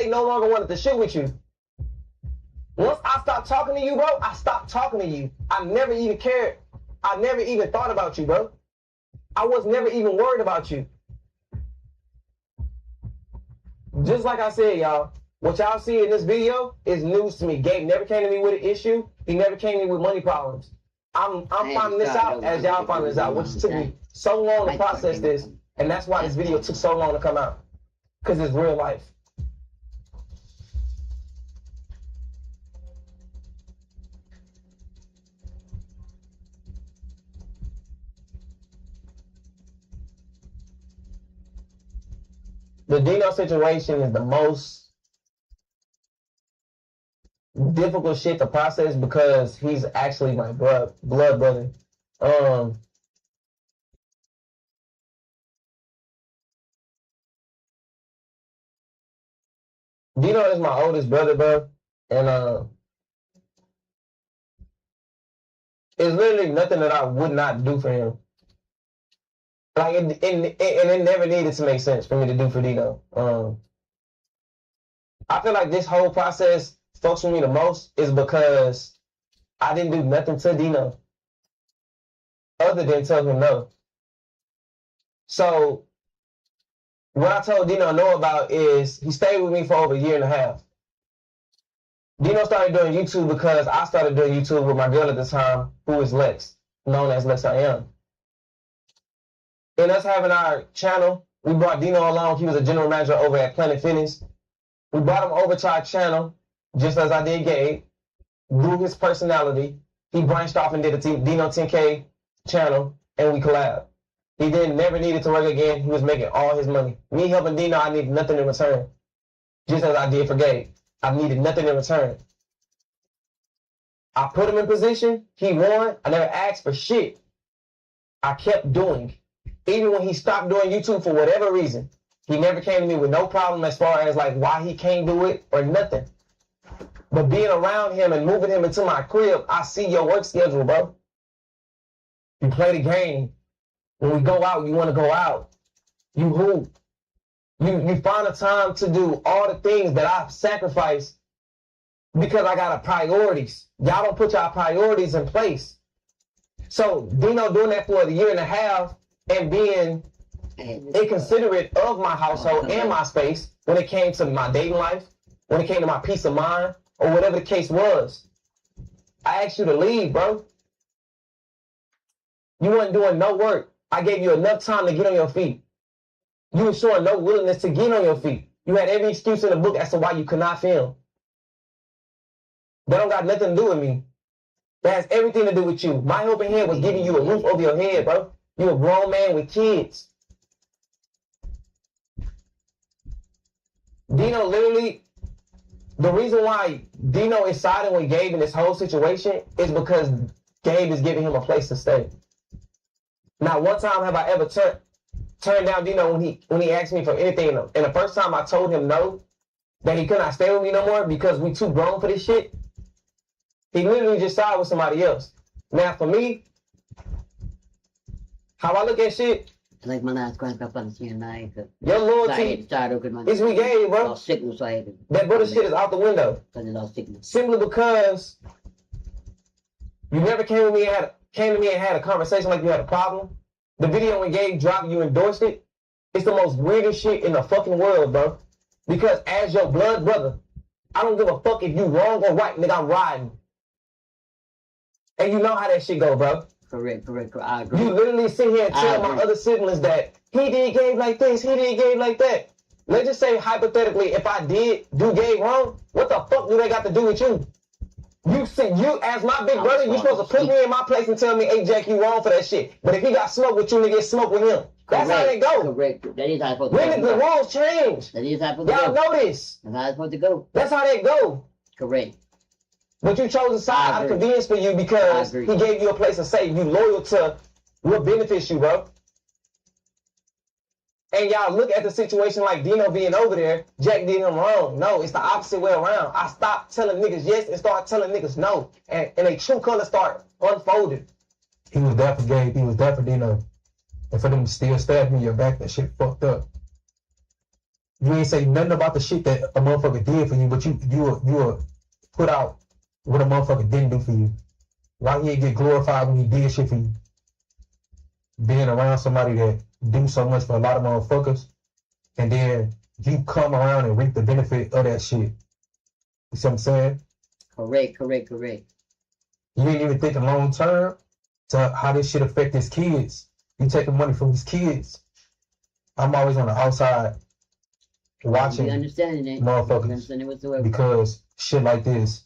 Gabe no longer wanted to shoot with you. Once I stopped talking to you, bro, I stopped talking to you. I never even cared. I never even thought about you, bro. I was never even worried about you. Just like I said, y'all, what y'all see in this video is news to me. Gabe never came to me with an issue. He never came to me with money problems. I'm finding this out as y'all finding this out, which took me so long to process this, and that's why this video took so long to come out, because it's real life. The Dino situation is the most difficult shit to process because he's actually my blood brother. Dino is my oldest brother, bro, and it's literally nothing that I would not do for him. Like, it never needed to make sense for me to do for Dino. I feel like this whole process fucks with me the most is because I didn't do nothing to Dino other than tell him no. So what I told Dino no about is he stayed with me for over a year and a half. Dino started doing YouTube because I started doing YouTube with my girl at the time, who is Lex, known as Lex I Am. In us having our channel, we brought Dino along. He was a general manager over at Planet Fitness. We brought him over to our channel, just as I did Gabe. Grew his personality. He branched off and did a Dino 10K channel, and we collabed. He never needed to work again. He was making all his money. Me helping Dino, I needed nothing in return. Just as I did for Gabe. I needed nothing in return. I put him in position. He won. I never asked for shit. I kept doing. Even when he stopped doing YouTube for whatever reason, he never came to me with no problem as far as like why he can't do it or nothing. But being around him and moving him into my crib, I see your work schedule, bro. You play the game. When we go out, you want to go out. You hoop. You find a time to do all the things that I've sacrificed because I got priorities. Y'all don't put y'all priorities in place. So Dino doing that for a year and a half and being inconsiderate of my household and my space when it came to my dating life, when it came to my peace of mind, or whatever the case was. I asked you to leave, bro. You weren't doing no work. I gave you enough time to get on your feet. You were showing no willingness to get on your feet. You had every excuse in the book as to why you could not film. That don't got nothing to do with me. That has everything to do with you. My helping hand was giving you a roof over your head, bro. You a grown man with kids. Dino literally, the reason why Dino is siding with Gabe in this whole situation is because Gabe is giving him a place to stay. Not one time have I ever turned down Dino when he asked me for anything. And the first time I told him no, that he could not stay with me no more because we too grown for this shit, he literally just sided with somebody else. Now for me, how I look at shit, like your loyalty is we gave, bro. That brother shit is out the window. Simply because you never came to me and had a conversation like you had a problem. The video when Gabe dropped, you endorsed it. It's the most weirdest shit in the fucking world, bro. Because as your blood brother, I don't give a fuck if you wrong or right, nigga, I'm riding. And you know how that shit go, bro. Correct. I agree. You literally sit here and tell my other siblings that he did Gabe like this, he did Gabe like that. Let's just say hypothetically, if I did do Gabe wrong, what the fuck do they got to do with you? You as my big brother, you supposed to put me in my place and tell me, hey Jack, you wrong for that shit. But if he got smoke with you, nigga, smoke with him. That's how they go. Correct. That is how it's supposed to go. When the rules change. That is how it's supposed to go. Y'all know this. That's how it's supposed to go. That's how they go. Correct. But you chose a side out of convenience for you because he gave you a place to stay. You loyal to what benefits you, bro. And y'all look at the situation like Dino being over there, Jack did him wrong. No, it's the opposite way around. I stopped telling niggas yes and started telling niggas no. And a true color start unfolding. He was there for Gabe. He was there for Dino. And for them to still stab me in your back, that shit fucked up. You ain't say nothing about the shit that a motherfucker did for you, but you were put out what a motherfucker didn't do for you. Why he ain't get glorified when he did shit for you? Being around somebody that do so much for a lot of motherfuckers, and then you come around and reap the benefit of that shit. You see what I'm saying? Correct. You ain't even thinking long term to how this shit affect his kids. You taking money from his kids. I'm always on the outside watching motherfuckers because shit like this.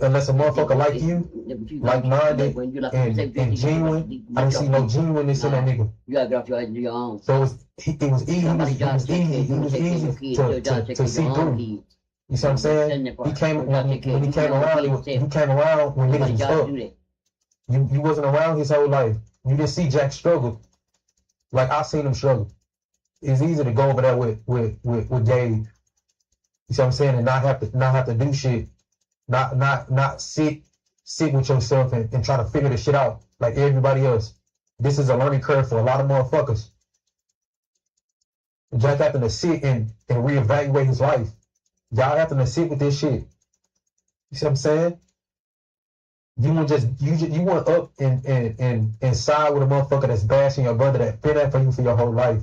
Unless a motherfucker like you, like-minded, and genuine, I didn't see no genuineness in that nigga. You gotta get off your own. So it was easy to see through. You see what I'm saying? He came when he came around when niggas was up. You wasn't around his whole life. You didn't see Jack struggle like I seen him struggle. It's easy to go over there with Gabe. You see what I'm saying? And not have to do shit. Not sit with yourself and try to figure the shit out like everybody else. This is a learning curve for a lot of motherfuckers. Jack having to sit and reevaluate his life. Y'all having to sit with this shit. You see what I'm saying? You want up and side with a motherfucker that's bashing your brother that been there for you for your whole life.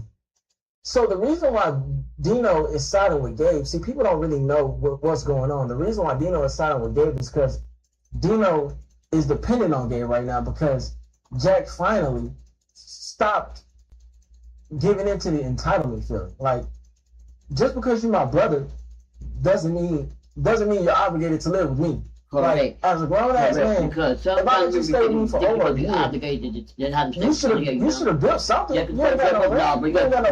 So the reason why Dino is siding with Gabe, see, people don't really know what's going on. The reason why Dino is siding with Gabe is because Dino is dependent on Gabe right now because Jack finally stopped giving into the entitlement feeling. Like, just because you're my brother doesn't mean you're obligated to live with me. Correct. Like, as a grown ass man, because if I let you stay with me for over a year, you should have built something. Yeah, you ain't got no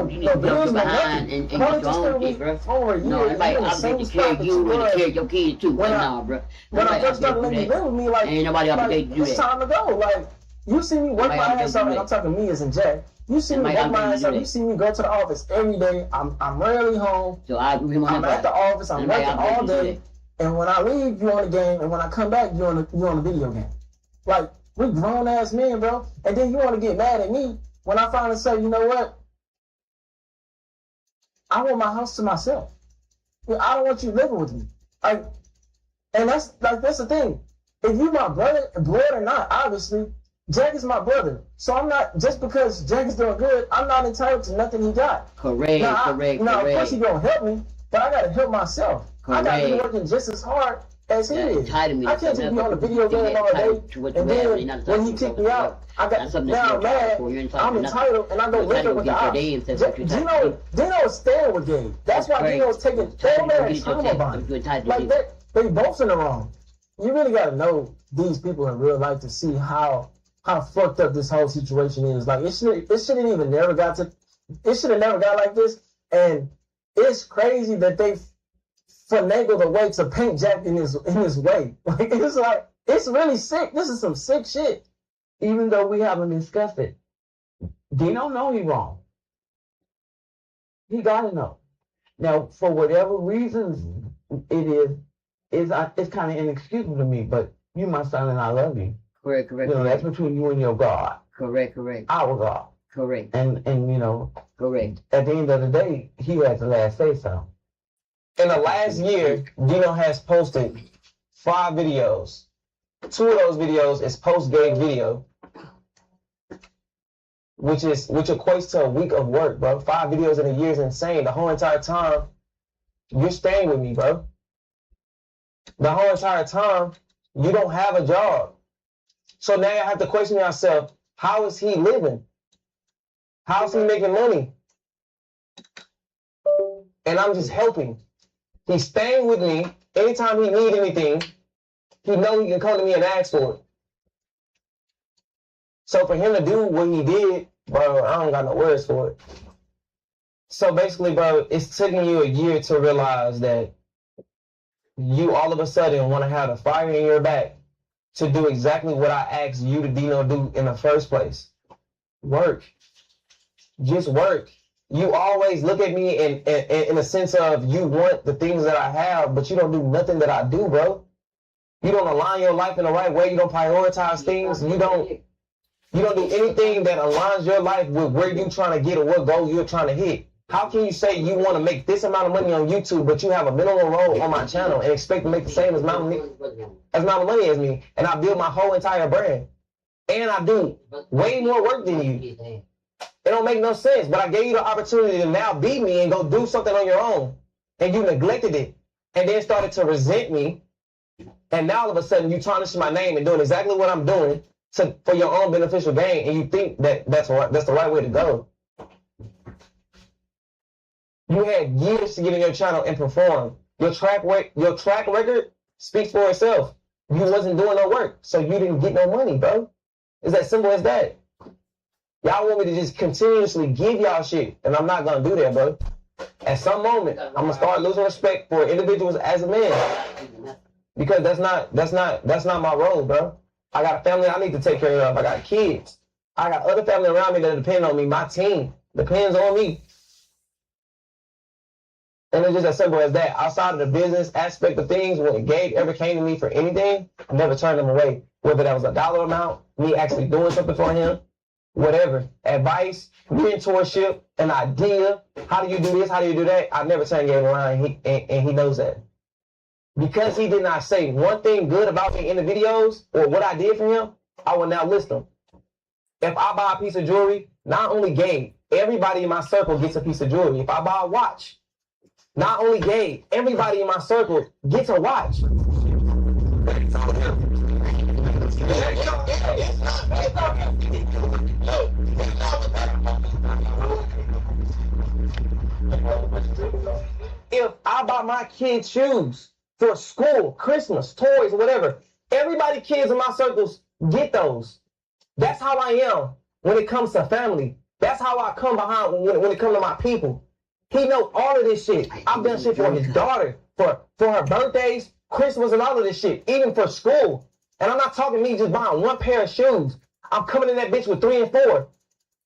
bills, no nothing. And Why don't you stay with me for over a year? No, everybody obligated to carry you and to carry your kids too. When I first started letting you live with me, like, ain't nobody obligated to do that. It's time to go. Like, you see me work my ass off, I'm talking me as in Jack. You see me work my ass off. You see me go to the office every day. I'm rarely home. So I agree with I'm at the office. I'm working all day. And when I leave, you on the game, and when I come back, you on the video game. Like, we grown ass men, bro. And then you want to get mad at me when I finally say, you know what? I want my house to myself. I don't want you living with me. Like, and that's the thing. If you my brother, blood or not, obviously, Jack is my brother. So I'm not, just because Jack is doing good, I'm not entitled to nothing he got. Correct. Now, of course he gonna help me, but I gotta help myself. I gotta be working just as hard as he is. I can't just be on the video game all day, and then when he kicked me out, now I'm mad, I'm entitled, and I go live it with the ops. Dino is staying with Gabe. That's why Dino's taking all that time about it. Like that, they both in the wrong. You really gotta know these people in real life to see how fucked up this whole situation is. Like, it should have never got like this, and it's crazy that they finagled a way to paint Jack in his way. Like, it's really sick. This is some sick shit. Even though we haven't discussed it, Dino know he wrong. He gotta know. Now, for whatever reasons it's kind of inexcusable to me, but you my son and I love you. Correct. You know, that's between you and your God. Correct. Our God. Correct. And you know, correct. At the end of the day, he has the last say so. In the last year, Dino has posted 5 videos. 2 of those videos is post-game video, which equates to a week of work, bro. 5 videos in a year is insane. The whole entire time, you're staying with me, bro. The whole entire time, you don't have a job. So now I have to question myself, how is he living? How is he making money? And I'm just helping. He's staying with me. Anytime he needs anything, he knows he can come to me and ask for it. So for him to do what he did, bro, I don't got no words for it. So basically, bro, it's taking you a year to realize that you all of a sudden want to have the fire in your back to do exactly what I asked you to Dino do in the first place. Work. Just work. You always look at me in a sense of you want the things that I have, but you don't do nothing that I do, bro. You don't align your life in the right way. You don't prioritize things. You don't do anything that aligns your life with where you're trying to get or what goal you're trying to hit. How can you say you want to make this amount of money on YouTube, but you have a minimal role on my channel and expect to make the same amount of money as me, and I build my whole entire brand, and I do way more work than you? It don't make no sense. But I gave you the opportunity to now beat me and go do something on your own, and you neglected it, and then started to resent me, and now all of a sudden you tarnishing my name and doing exactly what I'm doing for your own beneficial gain, and you think that that's the right way to go. You had years to get in your channel and perform. Your track record speaks for itself. You wasn't doing no work, so you didn't get no money, bro. It's as simple as that. Y'all want me to just continuously give y'all shit, and I'm not gonna do that, bro. At some moment, I'm gonna start losing respect for individuals as a man, because that's not my role, bro. I got a family I need to take care of. I got kids. I got other family around me that depend on me. My team depends on me. And it's just as simple as that. Outside of the business aspect of things, when Gabe ever came to me for anything, I never turned him away. Whether that was a dollar amount, me actually doing something for him, whatever. Advice, mentorship, an idea. How do you do this? How do you do that? I never turned Gabe around, and he knows that. Because he did not say one thing good about me in the videos or what I did for him, I will now list them. If I buy a piece of jewelry, not only Gabe, everybody in my circle gets a piece of jewelry. If I buy a watch, not only Gabe, everybody in my circle gets a watch. If I buy my kids shoes for school, Christmas, toys, whatever, everybody kids in my circles get those. That's how I am when it comes to family. That's how I come behind when it comes to my people. He knows all of this shit. I've done shit for his daughter, for her birthdays, Christmas, and all of this shit, even for school. And I'm not talking me just buying one pair of shoes. I'm coming in that bitch with 3 and 4.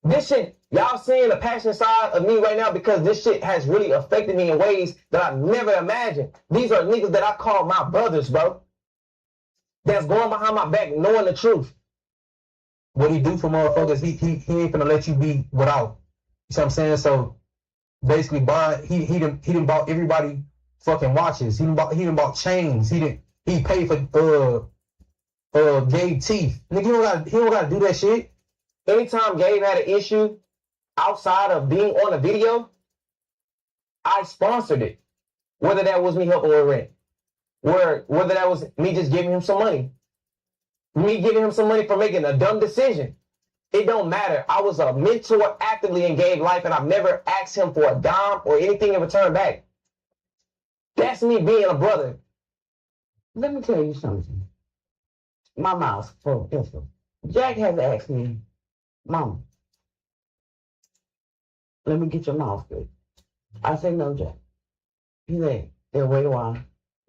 This shit, y'all seeing the passionate side of me right now because this shit has really affected me in ways that I never imagined. These are niggas that I call my brothers, bro. That's going behind my back knowing the truth. What he do for motherfuckers, he ain't finna let you be without. You see what I'm saying? So basically, he done bought everybody fucking watches. He done bought chains. He paid for Gabe teeth. Nigga, he don't gotta do that shit. Anytime Gabe had an issue outside of being on a video, I sponsored it. Whether that was me helping with rent, whether that was me just giving him some money, me giving him some money for making a dumb decision. It don't matter. I was a mentor actively in Gabe's life, and I've never asked him for a dime or anything in return back. That's me being a brother. Let me tell you something. My mouth, for instance. Jack has asked me, Mama, let me get your mouth good. I say, no, Jack. He said, then wait a while.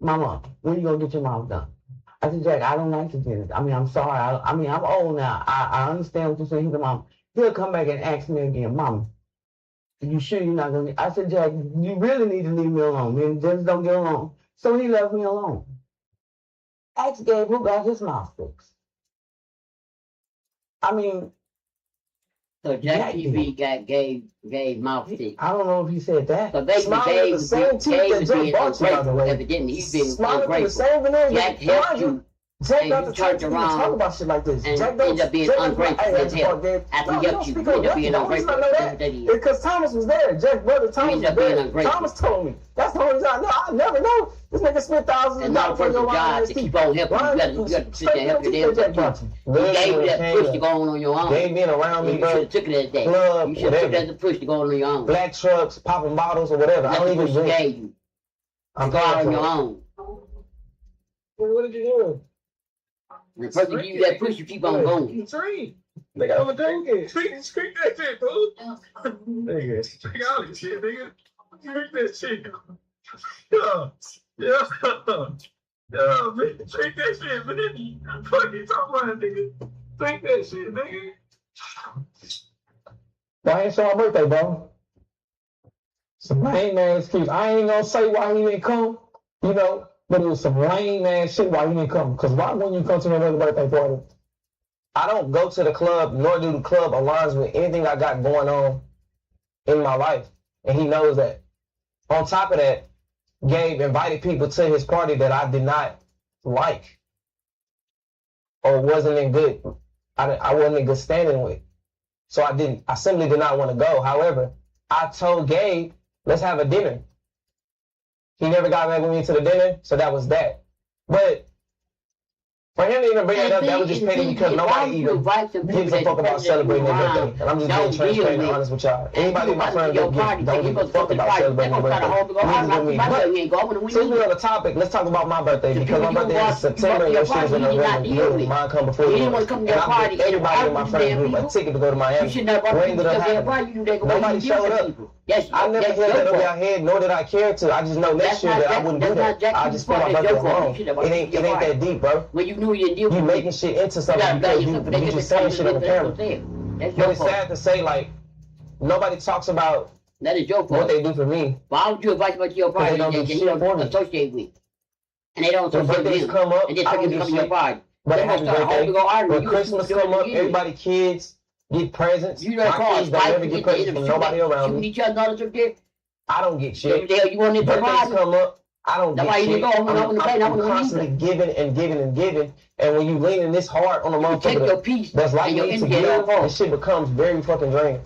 Mama, when you gonna get your mouth done? I said, Jack, I don't like to get it. I mean, I'm sorry. I'm old now. I understand what you're saying. He said, Mom, he'll come back and ask me again, Mama, you sure you're not gonna? I said, Jack, you really need to leave me alone. Man, just don't get along. So he left me alone. Ask Gabe who got his mouth fixed. I mean, so Jack TV got Gabe mouth fixed. I don't know if he said that. So basically, Gabe the same teeth that Jay bought you, by the way. Evidently, he's been ungrateful. Jack helped you. Jack got the church around talk about shit like this. And Jack end up being ungrateful as hell. After he helped you, end up being ungrateful. Because Thomas was there. Jack's brother Thomas was there. Thomas told me. That's the only reason I know. I never know. This nigga spent thousands of dollars for your job to keep on helping you. You got to sit there and help your damn self. You gave you that push to go on your own. Gabe being around me, you bro. should have took it as that. Club, you should have took it as a push to go on your own. Black trucks, popping bottles, or whatever. I don't even drink. Gave you. I'm going on your own. What did you do? The person give you that push, you keep on going. Drink. Nigga, I'm a drinking. Drink that shit, dude. Nigga. Drink all this shit, nigga. Drink that shit. Yeah, man. Drink that shit, man. Fuck you talking about, nigga. Drink that shit, nigga. Why ain't so my birthday, bro? Some lame ass excuse. I ain't gonna say why he didn't come, you know, but it was some lame ass shit why he didn't come. Because why wouldn't you come to another birthday party? I don't go to the club, nor do the club aligns with anything I got going on in my life. and he knows that. On top of that, Gabe invited people to his party that I did not like or wasn't in good. I wasn't in good standing with. So I simply did not want to go. However, I told Gabe, let's have a dinner. He never got back with me to the dinner, so that was that. But for him to even bring it up, that was just petty because nobody even gives a fuck about celebrating their birthday. And I'm just being transparent and honest with y'all. Anybody in my friend group don't give a fuck about celebrating their birthday. But since we're on the topic, let's talk about my birthday because my birthday is September and your shit is in November. Mine come before yours. And I give everybody in my friend group a ticket to go to Miami. What ended up happening? Nobody showed up. I never held that over your head, nor did I care to. I just know next year that I wouldn't do that. I just spent my birthday alone. It ain't that deep, bro. You making shit into something because you just saying shit on the camera. But it's sad to say, like, nobody talks about what they do for me. Why would you invite somebody to your party that you don't associate with? And they don't associate with you. Come up, and then come to your party. But happy birthday. When Christmas come up, everybody kids get presents. You don't my kids don't ever get presents from nobody around me. I don't get shit. Birthdays come up, I don't get shit. I'm constantly giving and giving and giving. And when you leaning this hard on a motherfucker that's like me to give, this shit becomes very fucking draining.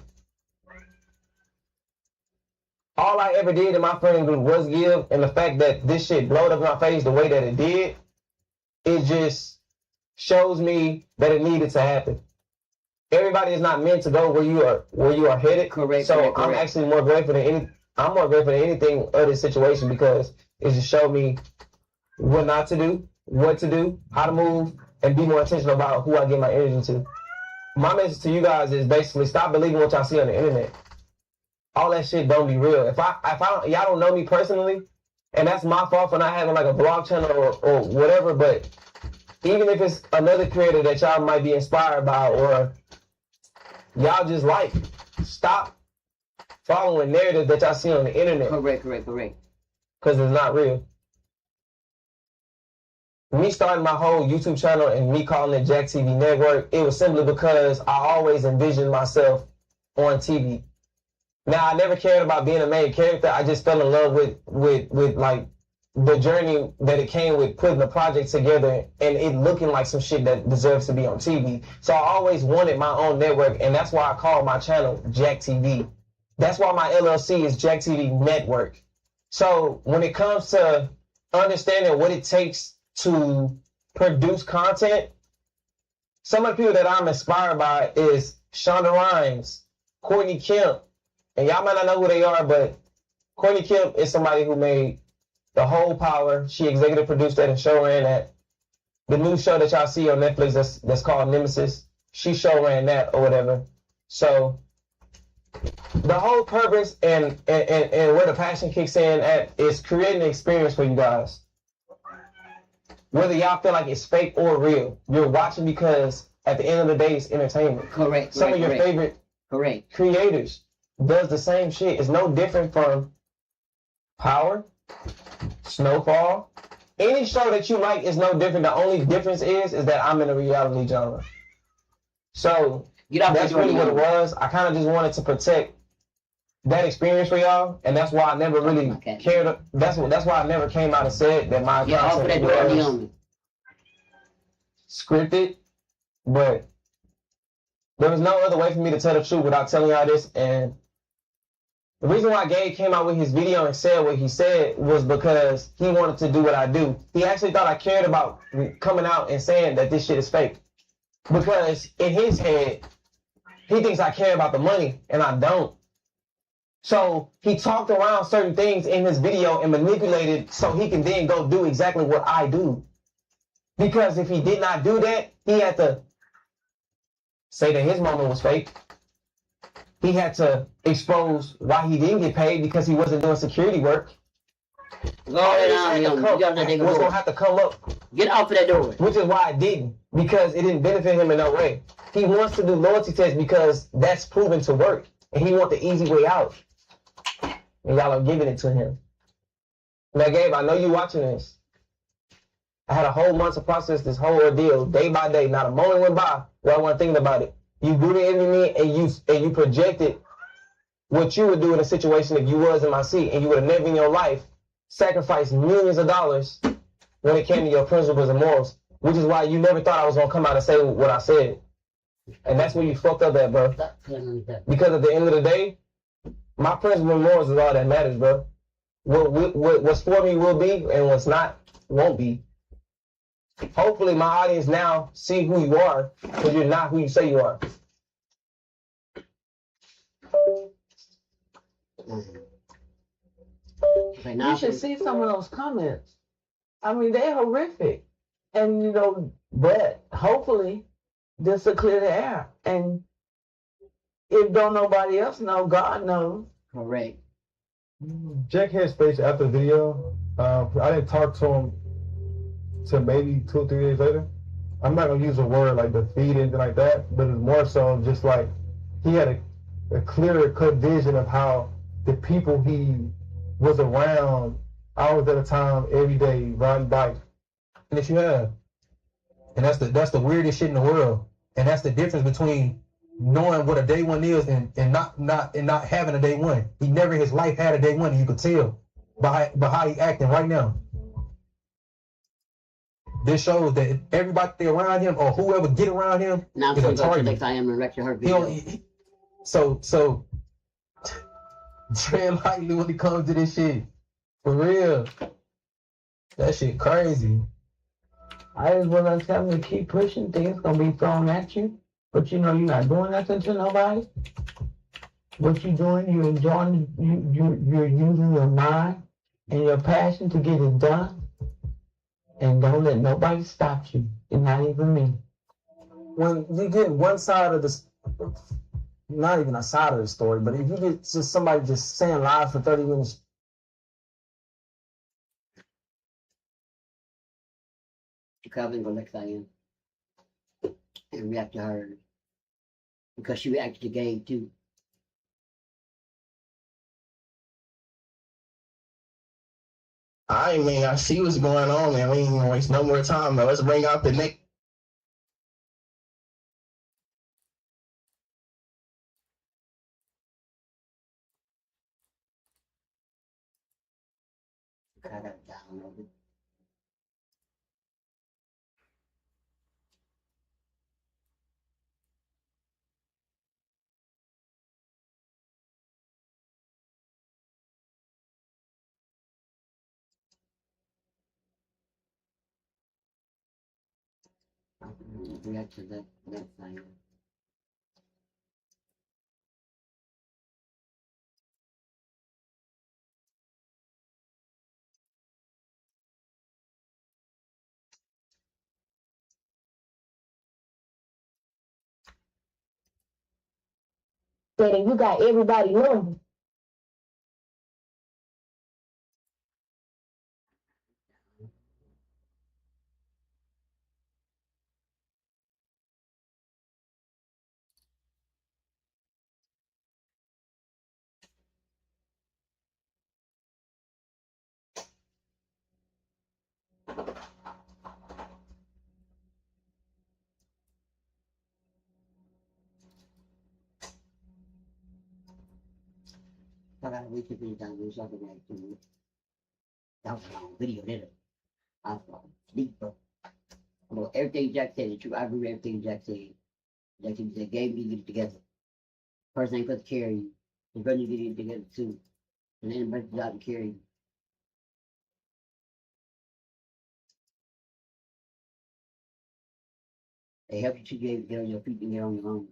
All I ever did in my friend group was give, and the fact that this shit blowed up in my face the way that it did, it just shows me that it needed to happen. Everybody is not meant to go where you are headed. Correct. So correct, I'm actually more grateful than anything of this situation because it just showed me what not to do, what to do, how to move, and be more intentional about who I give my energy to. My message to you guys is basically stop believing what y'all see on the internet. All that shit don't be real. If y'all don't know me personally, and that's my fault for not having like a blog channel or whatever, but even if it's another creator that y'all might be inspired by or y'all just like, stop following narratives that y'all see on the internet. Correct. Because it's not real. Me starting my whole YouTube channel and me calling it Jack TV Network, it was simply because I always envisioned myself on TV. Now, I never cared about being a main character. I just fell in love with like the journey that it came with putting the project together and it looking like some shit that deserves to be on TV. So I always wanted my own network, and that's why I call my channel Jack TV. That's why my LLC is Jack TV Network. So when it comes to understanding what it takes to produce content, some of the people that I'm inspired by is Shonda Rhimes, Courtney Kemp, and y'all might not know who they are, but Courtney Kemp is somebody who made The Whole Power. She executive produced that and show ran that. The new show that y'all see on Netflix that's called Nemesis, she show ran that or whatever. So the whole purpose and where the passion kicks in at is creating an experience for you guys. Whether y'all feel like it's fake or real, you're watching because at the end of the day, it's entertainment. Correct. Some of your favorite creators does the same shit. It's no different from Power, Snowfall. Any show that you like is no different. The only difference is that I'm in a reality genre. So that's really what it was. I kind of just wanted to protect that experience for y'all, and that's why I never really cared. That's why I never came out and said that my content was scripted, but there was no other way for me to tell the truth without telling y'all this. And the reason why Gabe came out with his video and said what he said was because he wanted to do what I do. He actually thought I cared about coming out and saying that this shit is fake. Because in his head, he thinks I care about the money, and I don't. So he talked around certain things in his video and manipulated so he can then go do exactly what I do. Because if he did not do that, he had to say that his moment was fake. He had to expose why he didn't get paid because he wasn't doing security work. What's gonna have to come up. Get off of that door. Which is why I didn't, because it didn't benefit him in no way. He wants to do loyalty tests because that's proven to work, and he wants the easy way out. And y'all are giving it to him. Now, Gabe, I know you watching this. I had a whole month to process this whole ordeal, day by day. Not a moment went by where I wasn't thinking about it. You grew the enemy and you projected what you would do in a situation if you was in my seat, and you would have never in your life sacrificed millions of dollars when it came to your principles and morals, which is why you never thought I was gonna come out and say what I said. And that's where you fucked up at, bro. Because at the end of the day, my principles and morals is all that matters, bro. What's for me will be, and what's not won't be. Hopefully my audience now see who you are, because you're not who you say you are. You should see some of those comments. I mean, they're horrific. And, you know, but hopefully this will clear the air. And if don't nobody else know, God knows. Correct. Jack had space after the video. I didn't talk to him till maybe 2 or 3 days later. I'm not going to use a word like defeat or anything like that, but it's more so just like he had a clearer cut vision of how the people he was around hours at a time, every day, riding bikes. And if you have. And that's the weirdest shit in the world. And that's the difference between knowing what a day one is and not having a day one. He never in his life had a day one, and you could tell by how he acting right now. This shows that everybody around him or whoever get around him now is a target. Next I am and lecture her video. So tread lightly when it comes to this shit. For real. That shit crazy. I just want to tell them to keep pushing. Things gonna be thrown at you, but you know you're not doing nothing to nobody. What you doing? You're enjoying. You're using your mind and your passion to get it done. And don't let nobody stop you, and not even me. When you get one side of the, not even a side of the story, but if you get just somebody just saying lies for 30 minutes. Calvin go next I am and react to her because she reacted to Gabe too. I see what's going on, man. We ain't gonna waste no more time, man. Let's bring out the next. I got it downloaded. React to that thing. Daddy, you got everybody number. I gotta wait till it's done. Do something like that. That was a long video, didn't it? I was asleep, bro. Well, everything Jack said is true. I agree with everything Jack said. Jack said, Gabe, you get it together. Person ain't supposed to carry you. His brother, you get it together too. And then the job to carry you. They help you to get on your feet and get on your own.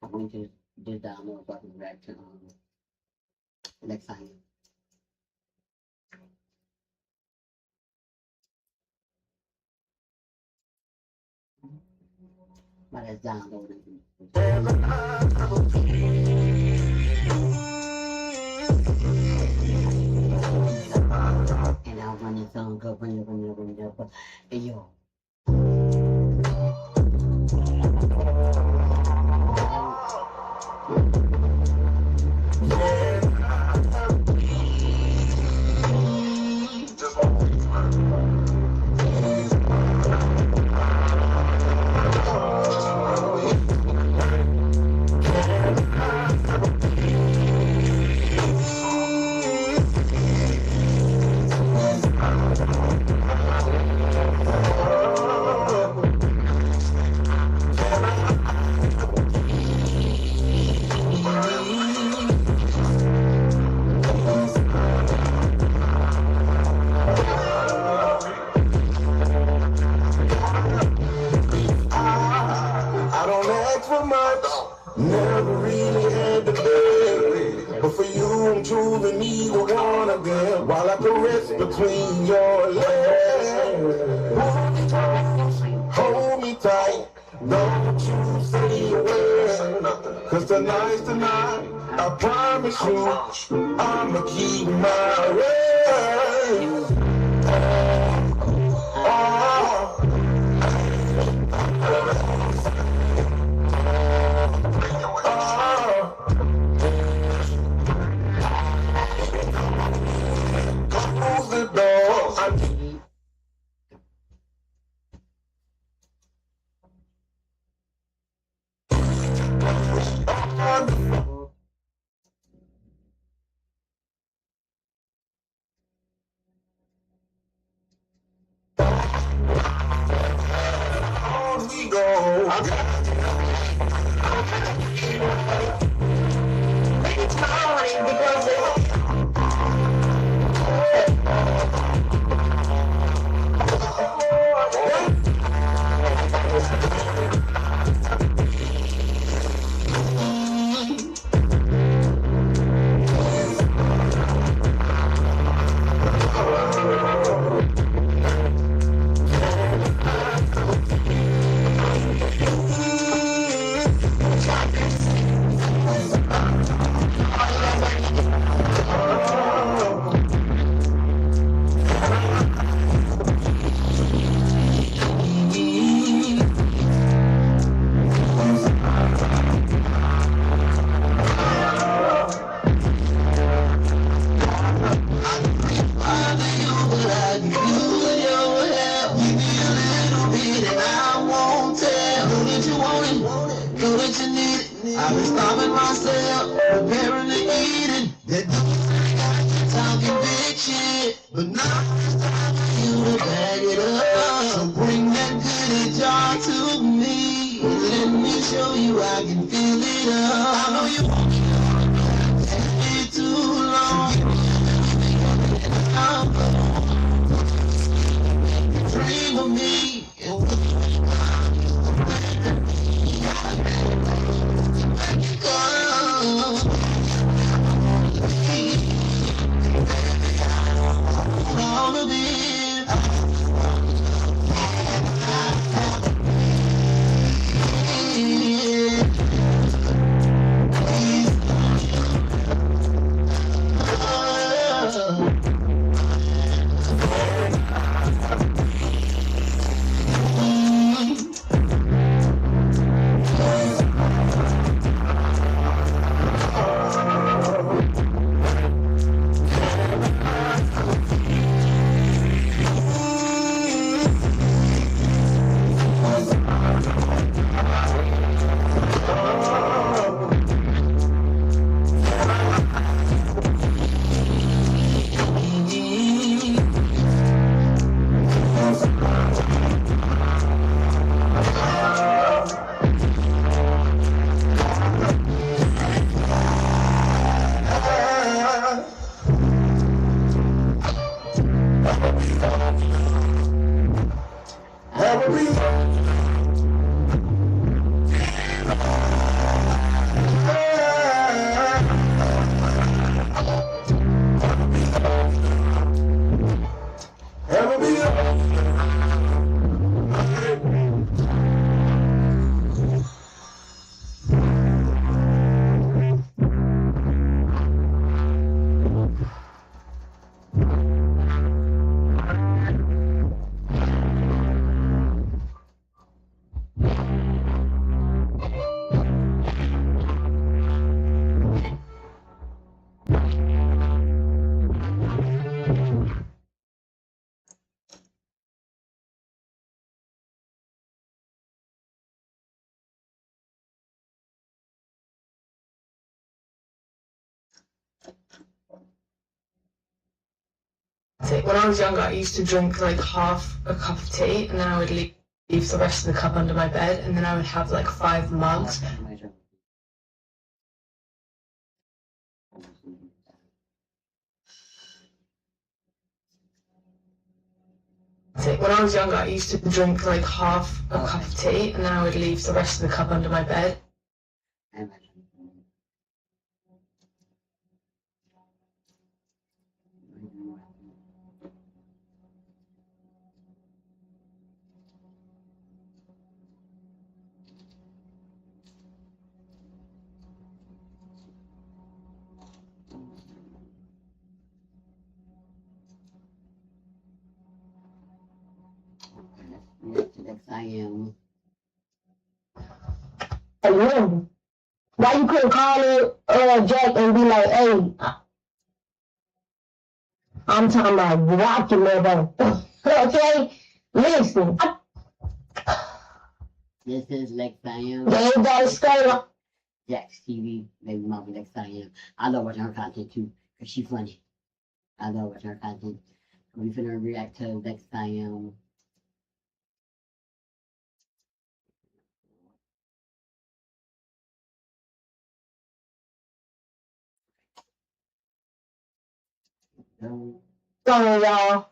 I'm going to just download so I can react to next time. But it's downloading. And I'll run this song, go bring it up. Hey, yo. truly neither one of them. While I caress between your legs, hold me tight. Don't you say a word, 'cause tonight's the night. I promise you, I'ma keep my word. Close the door. We go. It's fine because I've been starving myself, preparing to eat it. That talking big shit, but now it's time for you to bag it up. So bring that goodie jar to me. Let me show you I can fill it up. I know you won't be too long. Dream of me. When I was younger, I used to drink like half a cup of tea, and then I would leave the rest of the cup under my bed, and then I would have like 5 mugs. When I was younger, I used to drink like half a cup of tea, and then I would leave the rest of the cup under my bed. Next I am. A number. Why you couldn't call it Jack and be like, hey, I'm talking about rocky level. Okay? Listen. This is Lex I am. They ain't got a scale. Jack's TV, baby mama Lex I am. I love watching her content too, because she's funny. I love watching her content. We finna react to Lex I am. Y'all.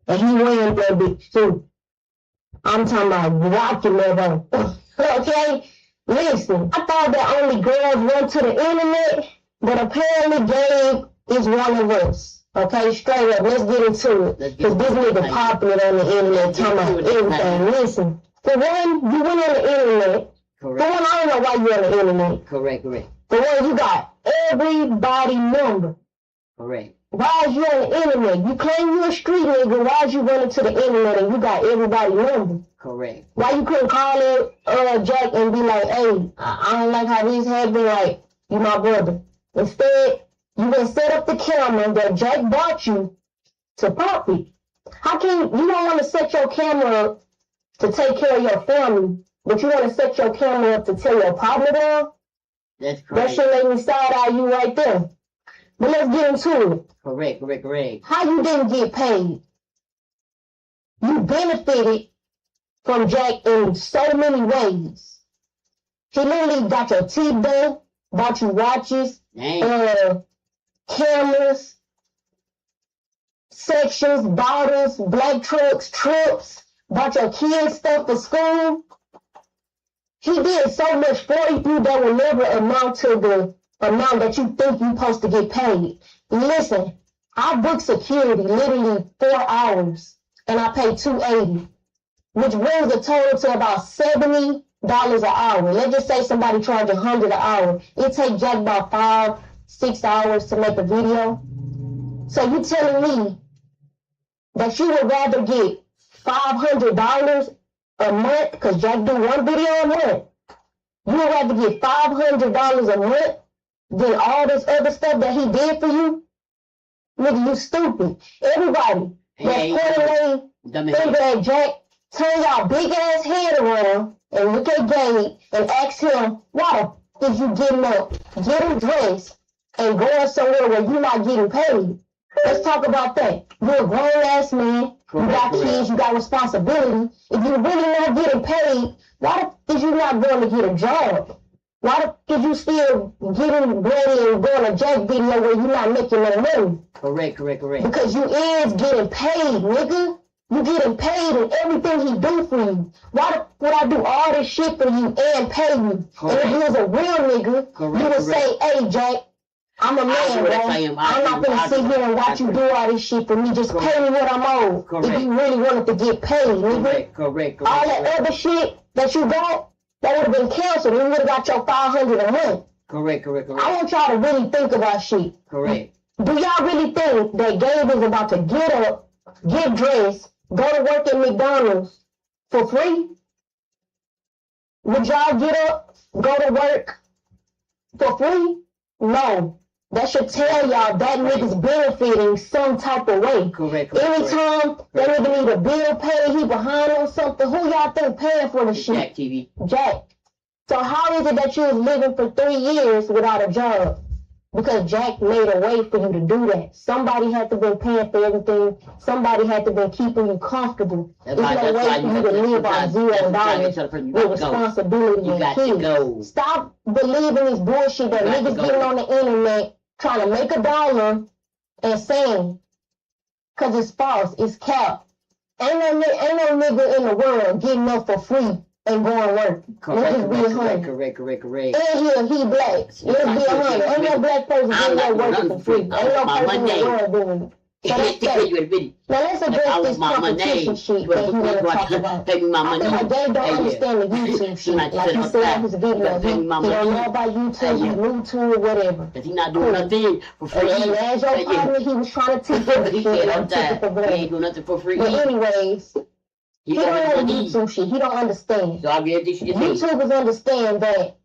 And he wins that bitch too. I'm talking about rocky level. Okay? Listen, I thought that only girls went to the internet, but apparently Gabe is one of us. Okay, straight up, let's get into it. Because this nigga popular on the internet talking about everything. Listen, for one, you went on the internet. Correct. For one, I don't know why you on the internet. Correct. For one, you got everybody number. Correct. Why is you on the internet? You claim you a street nigga. Why is you running to the internet and you got everybody number? Correct. Why you couldn't call it Jack and be like, hey, I don't like how these have been like, you my brother. Instead, you gonna set up the camera that Jack bought you to pop it. How can you don't want to set your camera up to take care of your family, but you want to set your camera up to tear your partner down? That's correct. That shit make me side eye you right there. But let's get into it. Correct. How you didn't get paid? You benefited from Jack in so many ways. He literally got your teeth done, bought you watches, cameras, sections, bottles, black trucks, trips, bought your kids stuff for school. He did so much for you that will never amount to the amount that you think you're supposed to get paid. Listen, I booked security literally 4 hours and I paid $280, which brings a total to about $70 an hour. Let's just say somebody charged $100 an hour. It takes Jack about 5-6 hours to make a video. So you telling me that you would rather get $500 a month, because Jack do one video a month. You would rather get $500 a month than all this other stuff that he did for you? Nigga, you stupid. Everybody that's pointing finger at Jack, turn y'all big ass head around and look at Gabe and ask him, why the f is you getting up, getting dressed, and going somewhere where you're not getting paid? Let's talk about that. You're a grown ass man. You got kids. You got responsibility. If you're really not getting paid, why the f is you not going to get a job? Why the f is you still getting ready and doing a Jack video where you're not making no money? Correct. Because you is getting paid, nigga. You getting paid and everything he do for you. Why the f would I do all this shit for you and pay you? Correct. And if you was a real nigga, you would say, hey, Jack, I'm a man, bro. I'm not gonna sit here and watch you do all this shit for me. Just pay me what I'm owed. If you really wanted to get paid, nigga. Correct. All that other shit that you got, that would have been canceled. You would have got your $500 a month. Correct. I want y'all to really think about shit. Correct. Do y'all really think that Gabe is about to get up, get dressed, go to work at McDonald's for free? Would y'all get up, go to work for free? No. That should tell y'all that nigga's benefiting some type of way. Correct. Anytime that nigga need a bill paid, he behind on something, who y'all think paying for the shit? Jack TV. Jack. So how is it that you was living for 3 years without a job? Because Jack made a way for you to do that. Somebody had to been paying for everything. Somebody had to been keeping you comfortable. There's no way for you to live on $0 with responsibility and kids. Stop believing this bullshit that niggas getting on the internet trying to make $1 and saying, because it's false, it's cap. Ain't no nigga in the world getting up for free and going to work. Let's be 100. Correct. And he black. Let's be 100. Ain't no black person getting there working for free. Ain't no person in the world doing it. So that's that. Now let's address this competition shit that he want to talk about. I feel like they don't understand the YouTube shit. Like he said in his video, he don't know about YouTube, he's new to it, whatever. He not doing nothing for free. And as your partner, he was trying to teach you the shit. He ain't doing nothing for free. But anyways, He don't know YouTube shit. He don't understand. So I'll get this shit. YouTubers understand that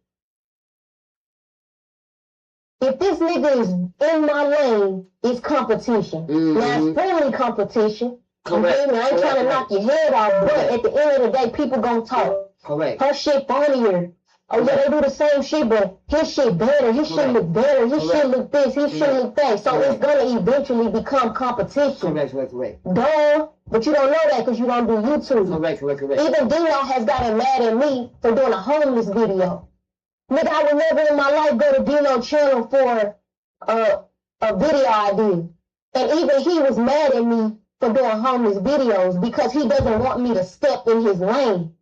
if this nigga is in my lane, it's competition. Now it's friendly competition. Correct. I ain't trying to knock your head off, but at the end of the day, people gonna talk. Correct. Her shit funnier. Oh yeah, they do the same shit, but his shit better. His shit look better. His shit look this. His shit look that. So it's gonna eventually become competition. Correct. Duh. But you don't know that because you don't do YouTube. Correct. Even Dino has gotten mad at me for doing a homeless video. Nigga, I would never in my life go to Dino's channel for a video I did. And even he was mad at me for doing homeless videos because he doesn't want me to step in his lane.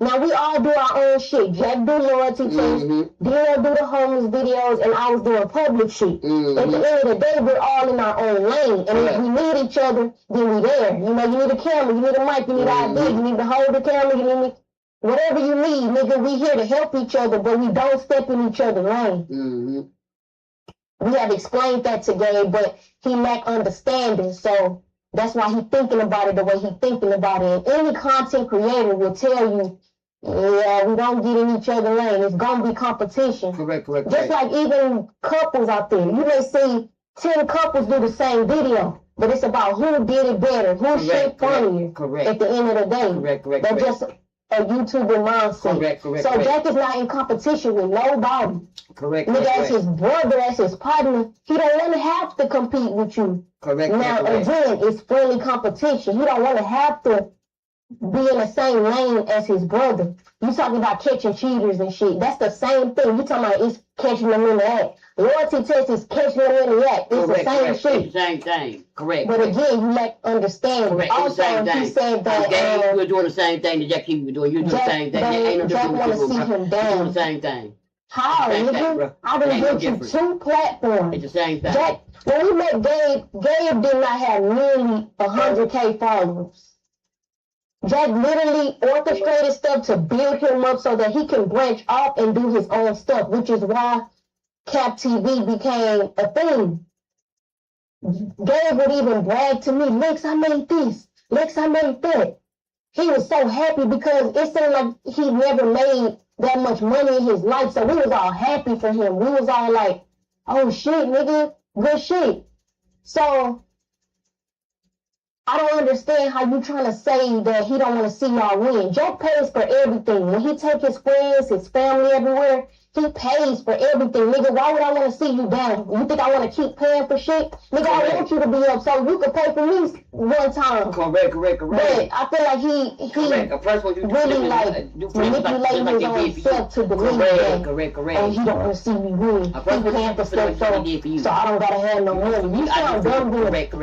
Now, we all do our own shit. Jack do loyalty tests, Dino do the homeless videos, and I was doing public shit. At the end of the day, we're all in our own lane. And if we need each other, then we there. You know, you need a camera, you need a mic, you need an ID, you need to hold the camera, you need whatever you need, nigga. We here to help each other, but we don't step in each other's lane. We have explained that to Gabe, but he lack understanding, so that's why he thinking about it the way he thinking about it. And any content creator will tell you, yeah, we don't get in each other's lane. It's gonna be competition. Correct. Just like even couples out there, you may see 10 couples do the same video, but it's about who did it better, who shit funnier. At the end of the day, that's just a YouTuber mindset. So Jack is not in competition with nobody. Nigga, as his brother, as his partner, he don't want to have to compete with you. Now, again, it's friendly competition. He don't want to have to be in the same lane as his brother. You talking about catching cheaters and shit. That's the same thing. You talking about it's catching them in the act. Loyalty test is catching them in the act. It's the same shit. It's the same thing. Correct. But again, you lack understanding. Also, he said that you're doing the same thing that Jack was doing. You're doing the same thing. Ain't no Jack want to see him down. You're doing the same thing. How, nigga? I done built you 2 platforms. It's the same thing. Jack, when we met Gabe did not have nearly 100K followers. Jack literally orchestrated stuff to build him up so that he can branch off and do his own stuff, which is why Cap TV became a thing. Gabe would even brag to me, Lex, I made this. Lex, I made that. He was so happy because it seemed like he never made that much money in his life, so we was all happy for him. We was all like, oh shit, nigga, good shit. So I don't understand how you trying to say that he don't want to see y'all win. Jack pays for everything. When he take his friends, his family everywhere, he pays for everything. Nigga, why would I want to see you down? You think I want to keep paying for shit? Nigga, I want you to be up so you can pay for me one time. Correct. But I feel like he really like manipulating his own self to believe that, oh, he don't want to see me win. He paying for stuff so I don't gotta have no money. You sound dumb, correct.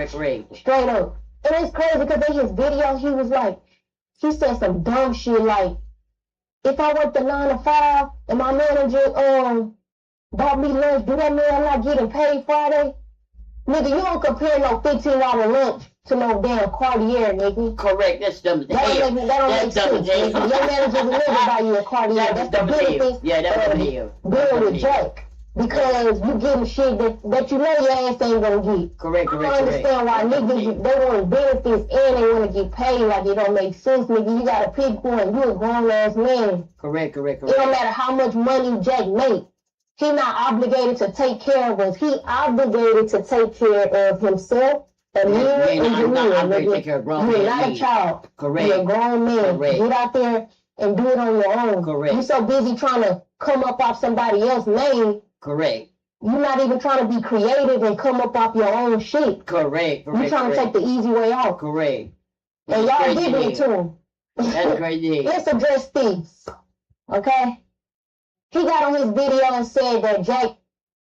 Straight up. And it's crazy because in his video, he was like, he said some dumb shit like, if I worked a 9 to 5 and my manager bought me lunch, do that mean I'm not getting paid Friday? Nigga, you don't compare no $15 lunch to no damn Cartier, nigga. Correct, that's dumb as That hell. don't make sense, nigga. Your manager will never buy you a Cartier. That's the benefit. Yeah, that's dumb as hell. Being with Jack. Because you getting shit that you know your ass ain't gonna get. Correct. I don't understand why niggas, they want benefits and they want to get paid like it don't make sense, nigga. You gotta pick one. You a grown ass man. Correct. It don't matter how much money Jack make. He not obligated to take care of us. He obligated to take care of himself. And you and you're not a child. Correct. You're a grown man. Correct. Get out there and do it on your own. Correct. You so busy trying to come up off somebody else's name. Correct. You're not even trying to be creative and come up off your own shit. Correct. You're trying to take the easy way out. Correct. And y'all giving it to him. That's crazy. Let's address this. Okay? He got on his video and said that Jack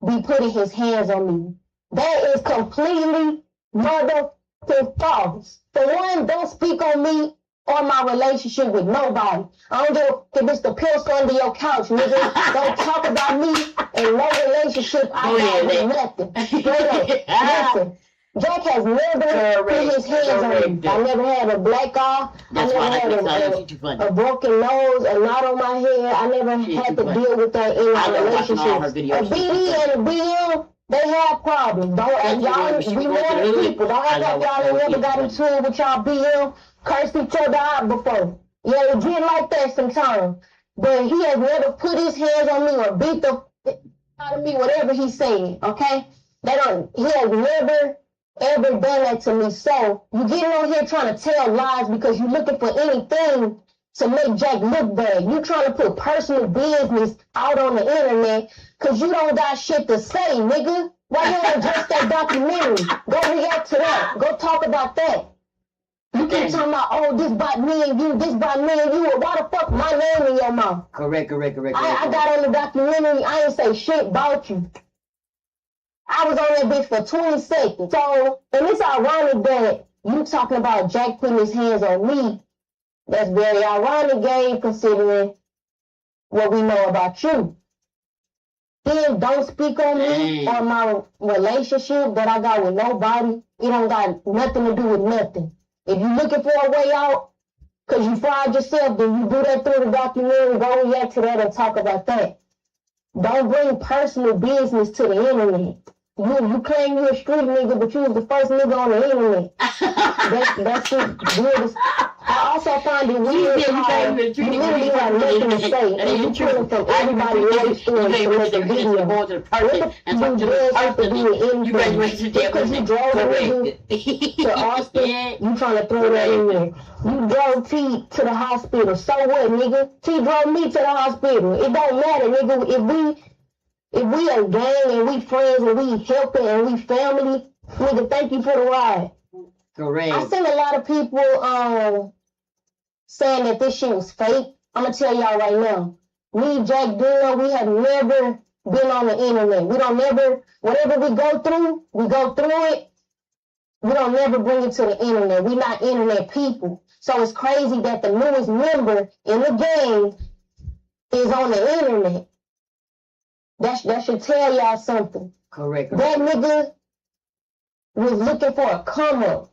be putting his hands on me. That is completely motherfucking false. For one, don't speak on me or my relationship with nobody. I don't give if it's the pills under your couch, nigga. Don't talk about me and no relationship I got with nothing. Straight up. Listen, Jack has never put his hands on me. I never had a black eye. I never had a broken nose, a knot on my head. I never had to deal with that in my relationship. A BD and a BM, they have problems. Don't act y'all, we know the people. Don't act like y'all ain't never got into it with y'all BM. cursed each other out before. Yeah, it get like that sometimes. But he has never put his hands on me or beat the out of me, whatever he said, okay? He has never, ever done that to me. So you getting on here trying to tell lies because you're looking for anything to make Jack look bad. You trying to put personal business out on the internet because you don't got shit to say, nigga. Why you don't address that documentary? Go react to that. Go talk about that. You keep talking about, oh, this about me and you, this about me and you. Why the fuck my name in your mouth? Correct. I got on the documentary. I ain't say shit about you. I was on that bitch for 20 seconds. So, and it's ironic that you talking about Jack putting his hands on me. That's very ironic, Gabe, considering what we know about you. Then don't speak on me or my relationship that I got with nobody. It don't got nothing to do with nothing. If you're looking for a way out, because you fried yourself, then you do that through the documentary, go react to that and talk about that. Don't bring personal business to the internet. You claim you're a street nigga, but you was the first nigga on the internet. That's just weird. I also find it weird how you literally have nothing to say, and you pulling from everybody else's story to make a video. What the you did have to do with anything. Because you drove the nigga to Austin, you trying to throw that in there. You drove T to the hospital. So what, nigga? T drove me to the hospital. It don't matter, nigga. If we a gang and we friends and we helping and we family, nigga, thank you for the ride. Correct. I seen a lot of people saying that this shit was fake. I'm gonna tell y'all right now. Me, Jack Dino, we have never been on the internet. We don't never, whatever we go through it. We don't never bring it to the internet. We not internet people. So it's crazy that the newest member in the gang is on the internet. That should tell y'all something. Correct. That nigga was looking for a come up.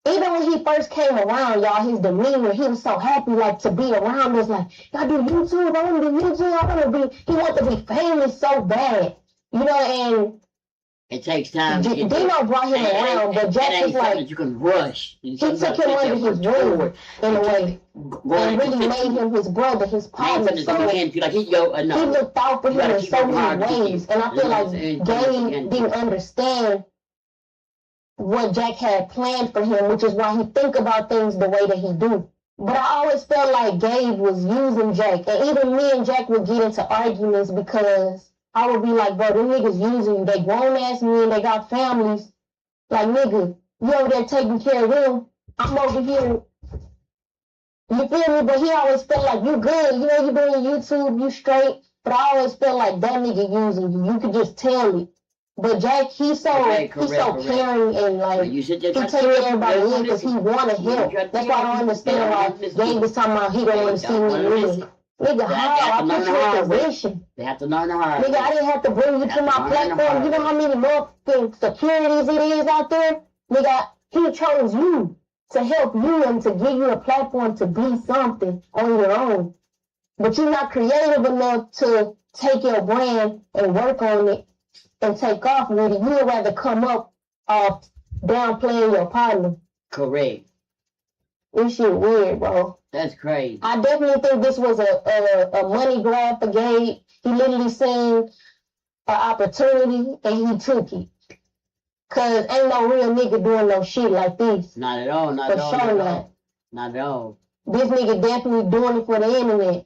Even when he first came around, y'all, his demeanor, he was so happy, like, to be around us. Like, y'all do YouTube, I want to do YouTube, I want to be, he wanted to be famous so bad. You know, and it takes time. Dino brought him around, but Jack was like, you can rush. He took him under his wing in a way, and really made him his brother, his partner. So he looked out for him in so many ways, and I feel like Gabe didn't understand what Jack had planned for him, which is why he think about things the way that he do. But I always felt like Gabe was using Jack, and even me and Jack would get into arguments because I would be like, bro, them niggas using you. They grown ass men, they got families. Like, nigga, you over there taking care of them. I'm over here. You feel me? But he always felt like, you good. You know, you doing YouTube, you straight. But I always felt like that nigga using you. You could just tell it. But Jack, he's so caring and like, he take everybody in because he want to help. That's why I don't understand why Gabe was talking about he don't want to see me win. Nigga, how? I put you in position. They have to learn the hard way. Nigga, I didn't have to bring you to my platform. You know how many more securities it is out there? Nigga, he chose you to help you and to give you a platform to be something on your own. But you're not creative enough to take your brand and work on it and take off with it. You would rather come up off downplaying your partner. Correct. This shit weird, bro. That's crazy. I definitely think this was a money grab for Gabe. He literally seen an opportunity and he took it. Cause ain't no real nigga doing no shit like this. Not at all. Not for at all. sure not. Not at all. This nigga definitely doing it for the internet.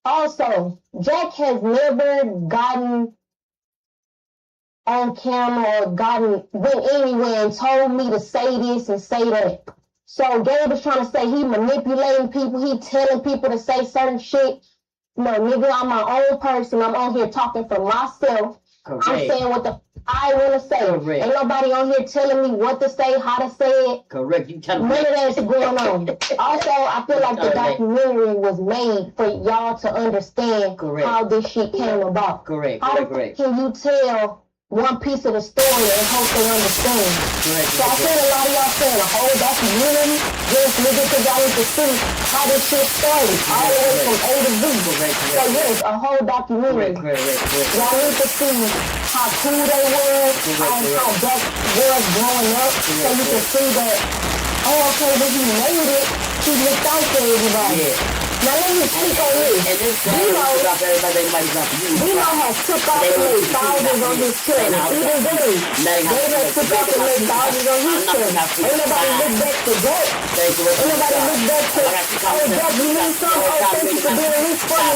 Also, Jack has never gotten on camera or went anywhere and told me to say this and say that. So Gabe is trying to say he manipulating people, he telling people to say certain shit. No, nigga, I'm my own person. I'm on here talking for myself. Correct. I'm saying what I want to say. Correct. Ain't nobody on here telling me what to say, how to say it. Correct. You tell me. None of that's going on. Also, I feel like the documentary was made for y'all to understand how this shit came about. Correct. How can you tell one piece of the story and hope they understand? Correct. So I feel a lot of y'all saying a whole documentary just niggas because y'all need to see how this shit started all the way from A to Z. So yes, a whole documentary. Y'all need to see how cool they were, how Jack was growing up, so you can see that oh, okay, but he made it. He looked out for everybody. Yeah. Now let me speak on this. And this Dino has took off and made thousands on his channel. Even they have took off and made thousands on his channel. Ain't nobody look back to that. Ain't nobody look back to, oh, Jack, you need something? Oh, thank you for doing this for me.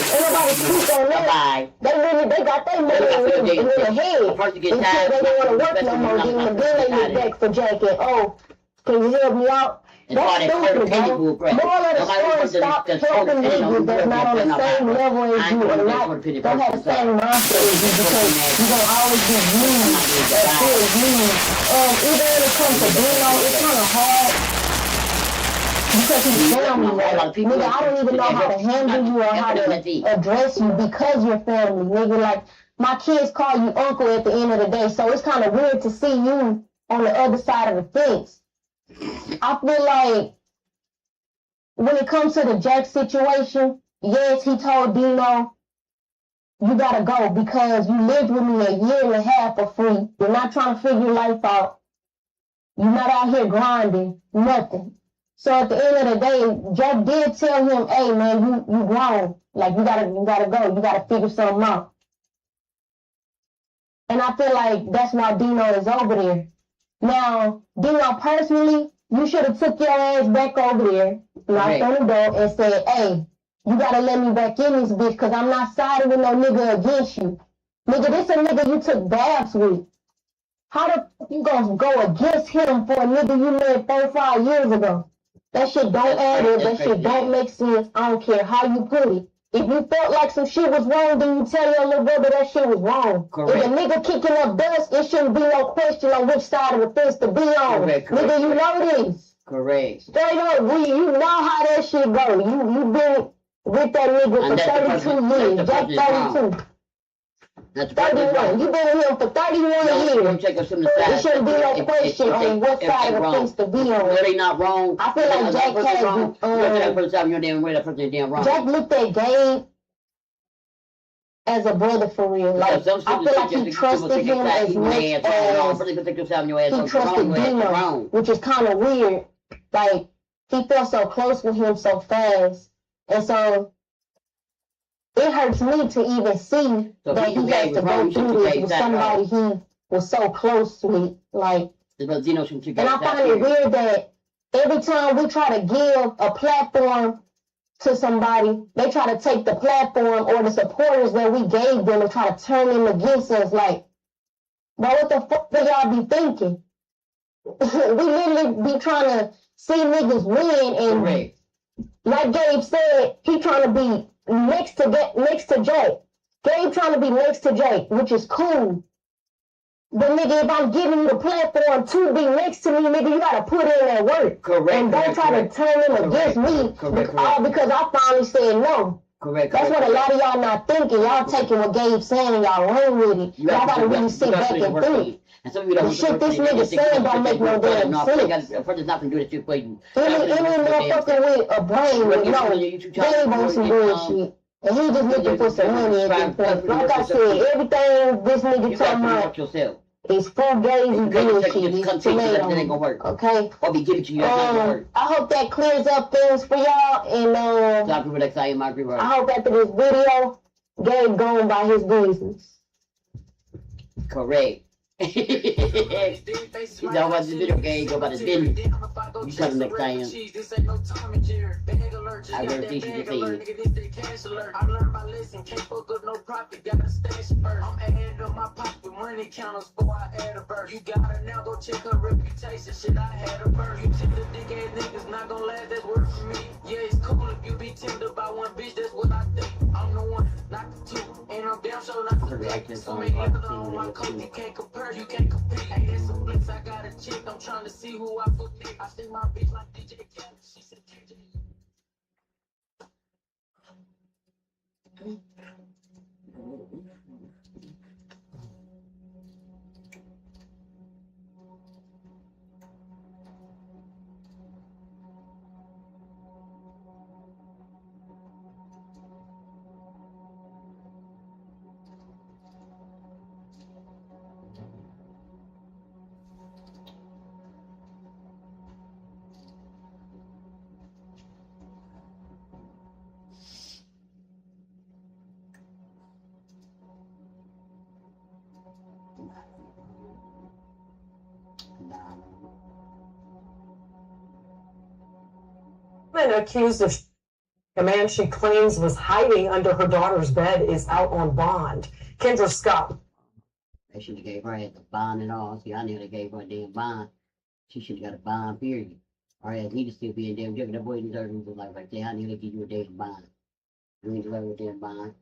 Ain't nobody speak on that. They got their money in their head. Until they don't want to work no more. Then they look back for Jack and, oh, can you help me out? That's stupid, bro. Moral of the story, stop helping niggas that's not on the same level as you and don't have the same mindset as you because you're going to always be used or feel used. Even when it comes to Dino, it's kind of hard because he's family, right? Nigga, I don't even know how to handle you or how to address you because you're family, nigga. Like, my kids call you uncle at the end of the day, so it's kind of weird to see you on the other side of the fence. I feel like when it comes to the Jack situation, yes, he told Dino, you gotta go because you lived with me a year and a half for free. You're not trying to figure life out. You're not out here grinding, nothing. So at the end of the day, Jack did tell him, hey man, you grown. Like you gotta go. You gotta figure something out. And I feel like that's why Dino is over there. Now, Dino, personally, you should have took your ass back over there, knocked on the door, and said, hey, you got to let me back in this bitch because I'm not siding with no nigga against you. Nigga, this a nigga you took baths with. How the fuck you gonna go against him for a nigga you met 4 or 5 years ago? That shit don't add up. That shit don't make sense. I don't care how you put it. If you felt like some shit was wrong, then you tell your little brother that shit was wrong. Correct. If a nigga kicking up dust, it shouldn't be no question on which side of the fence to be on. Correct. Nigga, you know this. Correct. Straight up, you know how that shit go. You been with that nigga for 32 years. Jack 32. That's 31. You been with him for 31 years. It shouldn't be no question on what side of the fence to be on. Really not wrong. I feel like Jack Jack looked at Gabe as a brother for real. Like, I feel like he trusted him as much as he trusted Dino, which is kind of weird. Like, he felt so close with him so fast. And so it hurts me to even see that he has to go through this with somebody he was so close with. Like, and I find it weird that every time we try to give a platform to somebody, they try to take the platform or the supporters that we gave them and try to turn them against us. Like, bro, what the fuck do y'all be thinking? We literally be trying to see niggas win, and like Gabe said, he trying to be next to Jake. Gabe trying to be next to Jake, which is cool. But nigga, if I'm giving you the platform to be next to me, nigga, you gotta put in that work. Correct. And don't try to turn them against me, all because I finally said no. Correct. That's what a lot of y'all not thinking. Y'all taking what Gabe's saying and y'all run with it. Y'all gotta really sit back and think. The shit this nigga saying don't make no damn sense. Any motherfucker with a brain would know Gabe on some bullshit. And he just looking for some money at this point. Like I said, everything this nigga talking about is fugazi bullshit. It's tomato. Okay? I hope that clears up things for y'all. And I hope after this video, Gabe going by his business. Correct. You know what the video game go about his business. You come next time. I better teach you to see. I learned my lesson, can't fuck up no profit, gotta stash first. I'm ahead of my pocket, money counters before I add a verse. You gotta now go check her reputation, shit, I had a birth. You tender dick ass niggas not gonna last, that's work for me. Yeah, it's cool if you be tempted by one bitch, that's what I think. I'm the one, not the two, and I'm damn sure not the big. So many niggas on my coat, you can't compare, you can't compete. Hey, that's a flex, I got a chick, I'm trying to see who I fuck with. I see my bitch like DJ Khaled, she said KJ. woman accused of a man she claims was hiding under her daughter's bed is out on bond. Kendra Scott. They should have gave her the bond and all. See, I nearly gave her a damn bond. She should have got a bond, period. Or else he to still be in damn jail. That boy deserves his life right there. I nearly give you a damn bond. You ain't deserve a damn bond.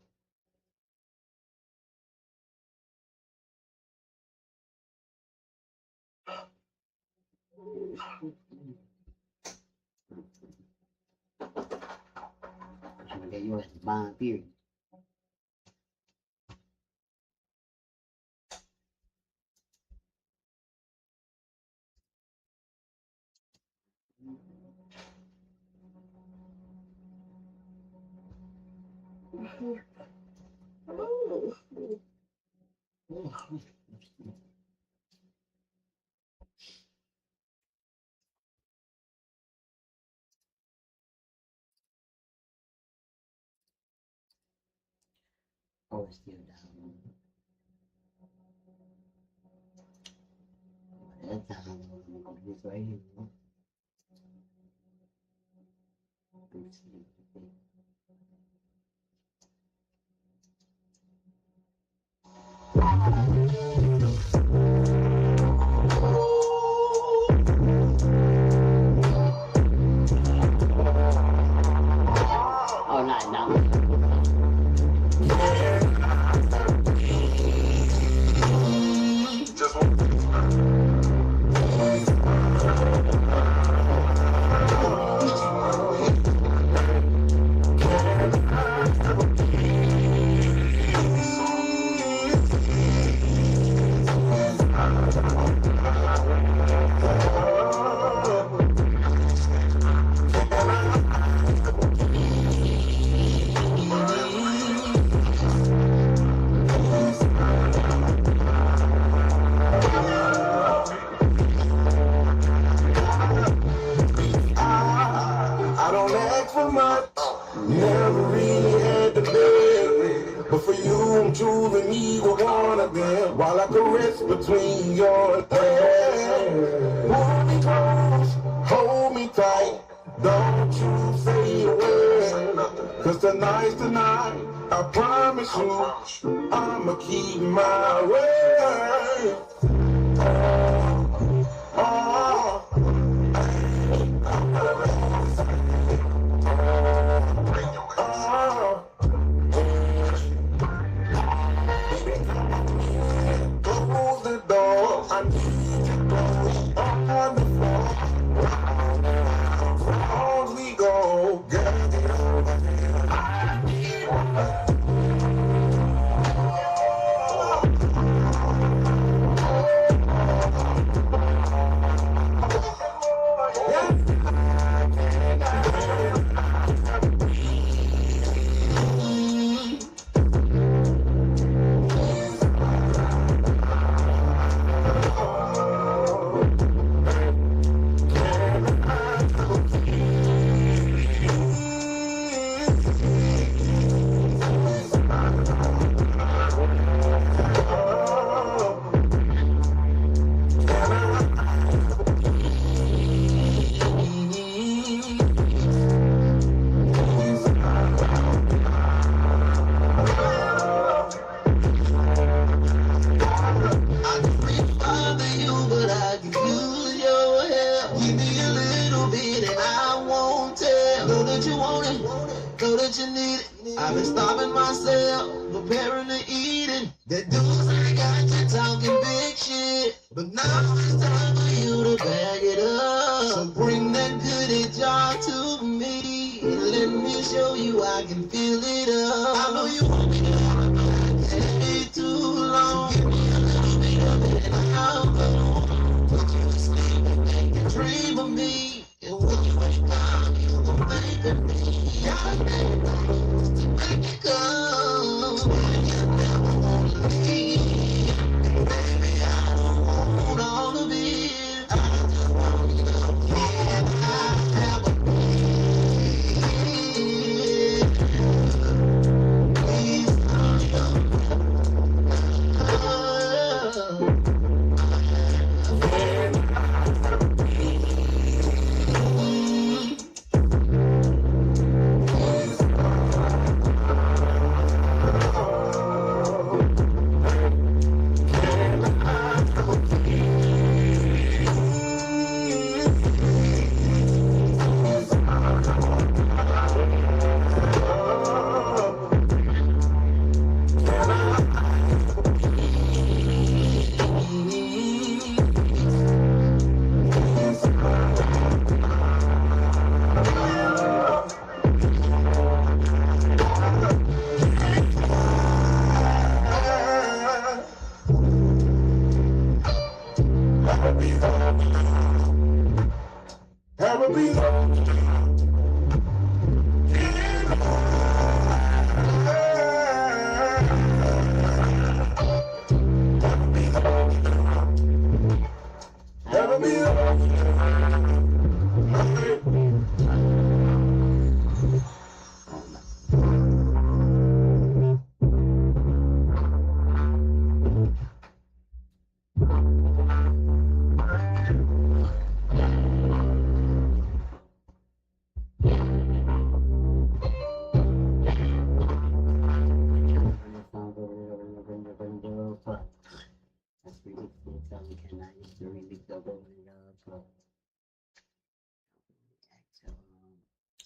Should have gave you a bond, period. Oh, it's still down. That time, I'm gonna go to this right here. Oh, not now. I don't ask for much, never really had to beg. But for you, I'm choosing either one of them while I caress between your legs. Pull me close, hold me tight, don't you say a word. Cause tonight's the night, I promise you, I'ma keep my word. Close the door, I need to go on the floor. On we go, girl, get over here. I need one. I've been starving myself, preparing to eat it. That dudes ain't got you talking big shit. But now it's time for you to bag it up. So bring that goodie jar to me. Let me show you I can fill it up. I know you want me to have it, can't be too long. Give me a little bit of it and I'll go. Put you to sleep and make you dream of me. And when you wake up, you gon' think of me. I make it go. You never wanna leave. Baby, I don't want all of it. I just want you to can I have a please,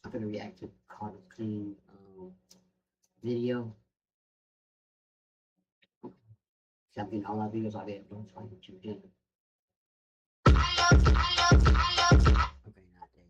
I'm gonna react to Carter's clean video. So I'm getting all our videos out there. Don't try to choose it. Okay, not that.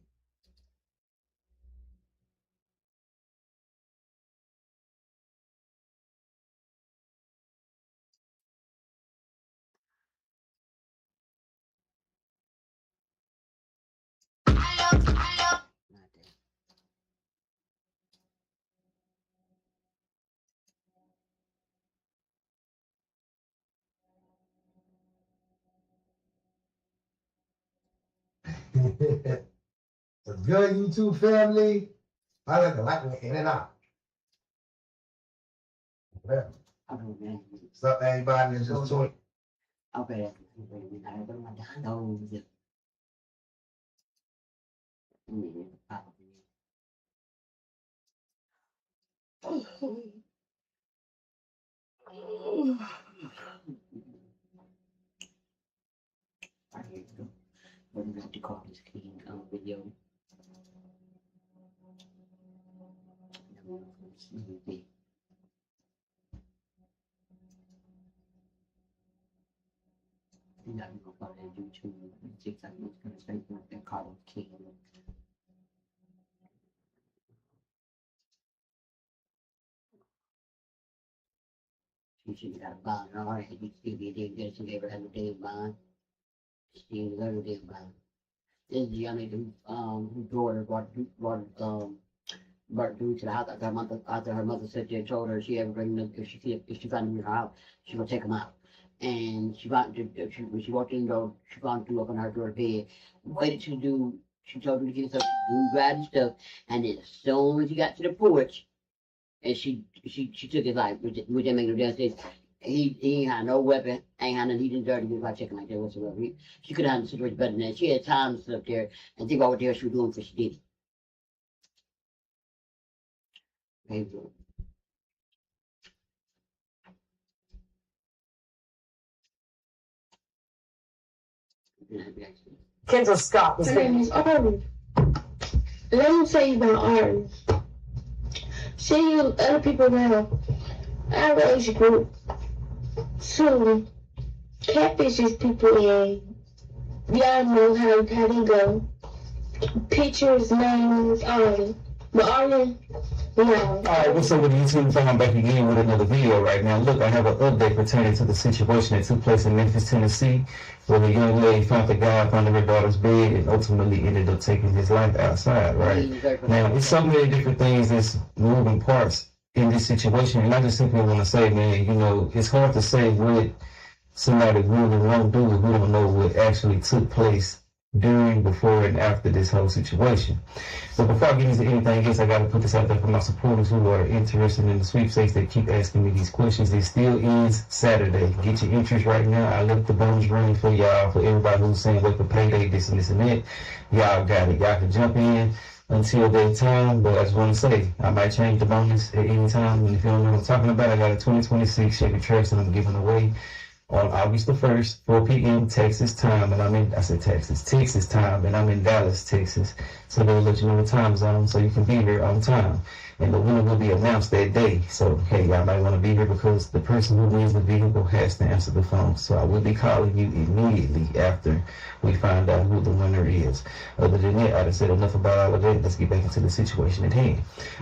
What's good, YouTube family? I like the light went in and out. Yeah. What's up, everybody? It's just Tonya. Okay. We're going to call this clean video. And I'm going to follow YouTube, TikTok, Facebook, and Carlos King. She should have got a bond. All right, you still be there. Good. She never had a day of bond. She ain't got a day of bond. This is the young lady whose daughter brought due to the house after her mother said and told her she ever bring them if she found them in her house, she gonna take them out. And when she walked in the door, she found them up on her door bed, waited to do. She told him to get stuff, do grab and stuff, and then as soon as he got to the porch, and she took his life, which didn't make no difference. He ain't had no weapon, ain't had nothing, he didn't dare to get by checking like that whatsoever. She could have handled the situation better than that. She had time to sit up there and think about what the hell she was doing before she did it. Maybe. Kendra Scott was Her name is Ari. Let me tell you about Ari. She and other people around our age group to catfishes people, and y'all know how they go. Pictures, names, all. But Ari, no. Alright, what's up with YouTube? I'm back again with another video right now. Look, I have an update pertaining to the situation that took place in Memphis, Tennessee, where the young lady found the guy up under her daughter's bed and ultimately ended up taking his life outside, right? Now, it's so many different things that's moving parts in this situation, and I just simply want to say, man, you know, it's hard to say what somebody will or won't do if we don't know what actually took place during, before, and after this whole situation. But before I get into anything else, I got to put this out there for my supporters who are interested in the sweepstakes that keep asking me these questions. It still ends Saturday. Get your interest right now. I left the bonus running for y'all, for everybody who's saying wait for payday, this and this and that. Y'all got it. Y'all can jump in until that time, but I just want to say, I might change the bonus at any time. And if you don't know what I'm talking about, I got a 2026 Chevy Trax that I'm giving away on August the 1st, 4 p.m. Texas time, and Texas time, and I'm in Dallas, Texas. So they'll let you know the time zone so you can be here on time. and the winner will be announced that day. So, hey, y'all might want to be here because the person who wins the vehicle has to answer the phone. So I will be calling you immediately after we find out who the winner is. Other than that, I done said enough about all of that. Let's get back into the situation at hand.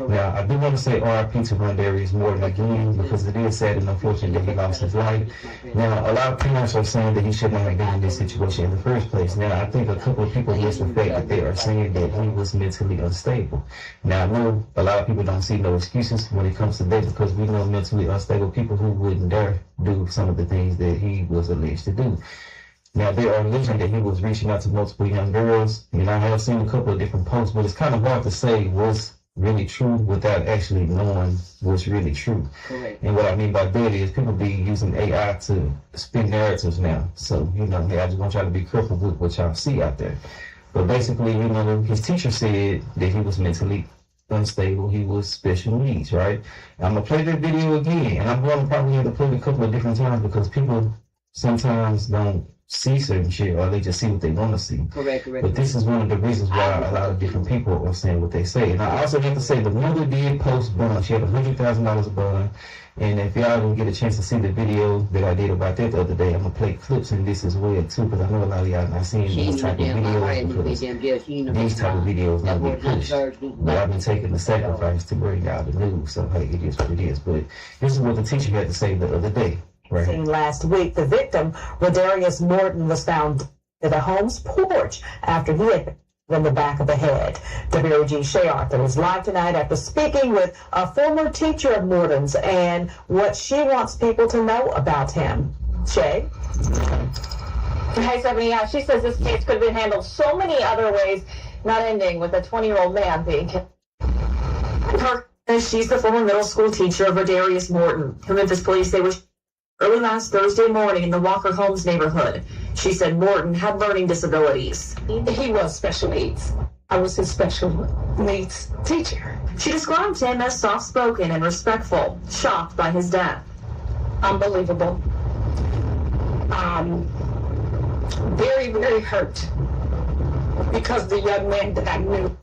Now, I do want to say RIP to Rondarius Morton again, because it is sad and unfortunate that he lost his life. Now, a lot of parents are saying that he shouldn't have been in this situation in the first place. Now, I think a couple of people miss the fact that they are saying that he was mentally unstable. Now, I know a lot of people don't see no excuses when it comes to that, because we know mentally unstable people who wouldn't dare do some of the things that he was alleged to do. Now, there are alleging that he was reaching out to multiple young girls, and I have seen a couple of different posts, but it's kind of hard to say what's really true without actually knowing what's really true. Correct. And what I mean by that is people be using AI to spin narratives now. So, you know, hey, I just want y'all to be careful with what y'all see out there. But basically, you know, his teacher said that he was mentally unstable, he was special needs, right? I'm going to play that video again, and I'm going to probably have to play it a couple of different times because people sometimes don't see certain shit, or they just see what they want to see. Correct. But this is one of the reasons why a lot of different people are saying what they say. And I also have to say, the mother did post bond. She had $100,000 of bond. And if y'all didn't get a chance to see the video that I did about that the other day, I'm going to play clips in this as well, too, because I know a lot of y'all not seeing these type of videos, because these type of videos not get pushed. But I've been taking the sacrifice to bring y'all the news, so hey, it is what it is. But this is what the teacher had to say the other day. Right. Last week, the victim, Rondarius Morton, was found at a home's porch after he had been in the back of the head. WOG Shay Arthur is live tonight after speaking with a former teacher of Morton's and what she wants people to know about him. Shay? Hey, Stephanie, yeah, she says this case could have been handled so many other ways, not ending with a 20-year-old man being killed. She's the former middle school teacher of Rondarius Morton, who Memphis police say was early last Thursday morning in the Walker Homes neighborhood. She said Morton had learning disabilities. He was special needs. I was his special needs teacher. She described him as soft-spoken and respectful, shocked by his death. Unbelievable. Very, very hurt. Because the young man that I knew,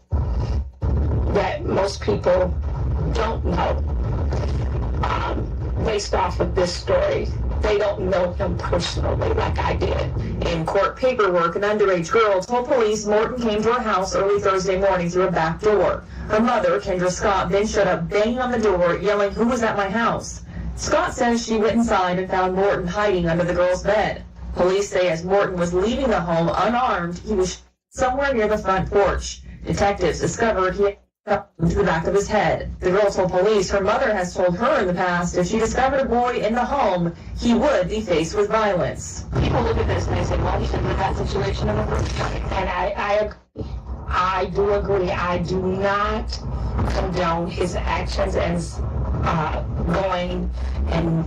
that most people don't know, based off of this story, they don't know him personally like I did. In court paperwork, an underage girl told police Morton came to her house early Thursday morning through a back door. Her mother, Kendra Scott, then showed up banging on the door, yelling, "Who was at my house?" Scott says she went inside and found Morton hiding under the girl's bed. Police say as Morton was leaving the home unarmed, he was somewhere near the front porch. Detectives discovered he had to the back of his head. The girl told police her mother has told her in the past if she discovered a boy in the home, he would be faced with violence. People look at this and they say, well, he shouldn't have that situation in the first place. And I do agree. I do not condone his actions as going and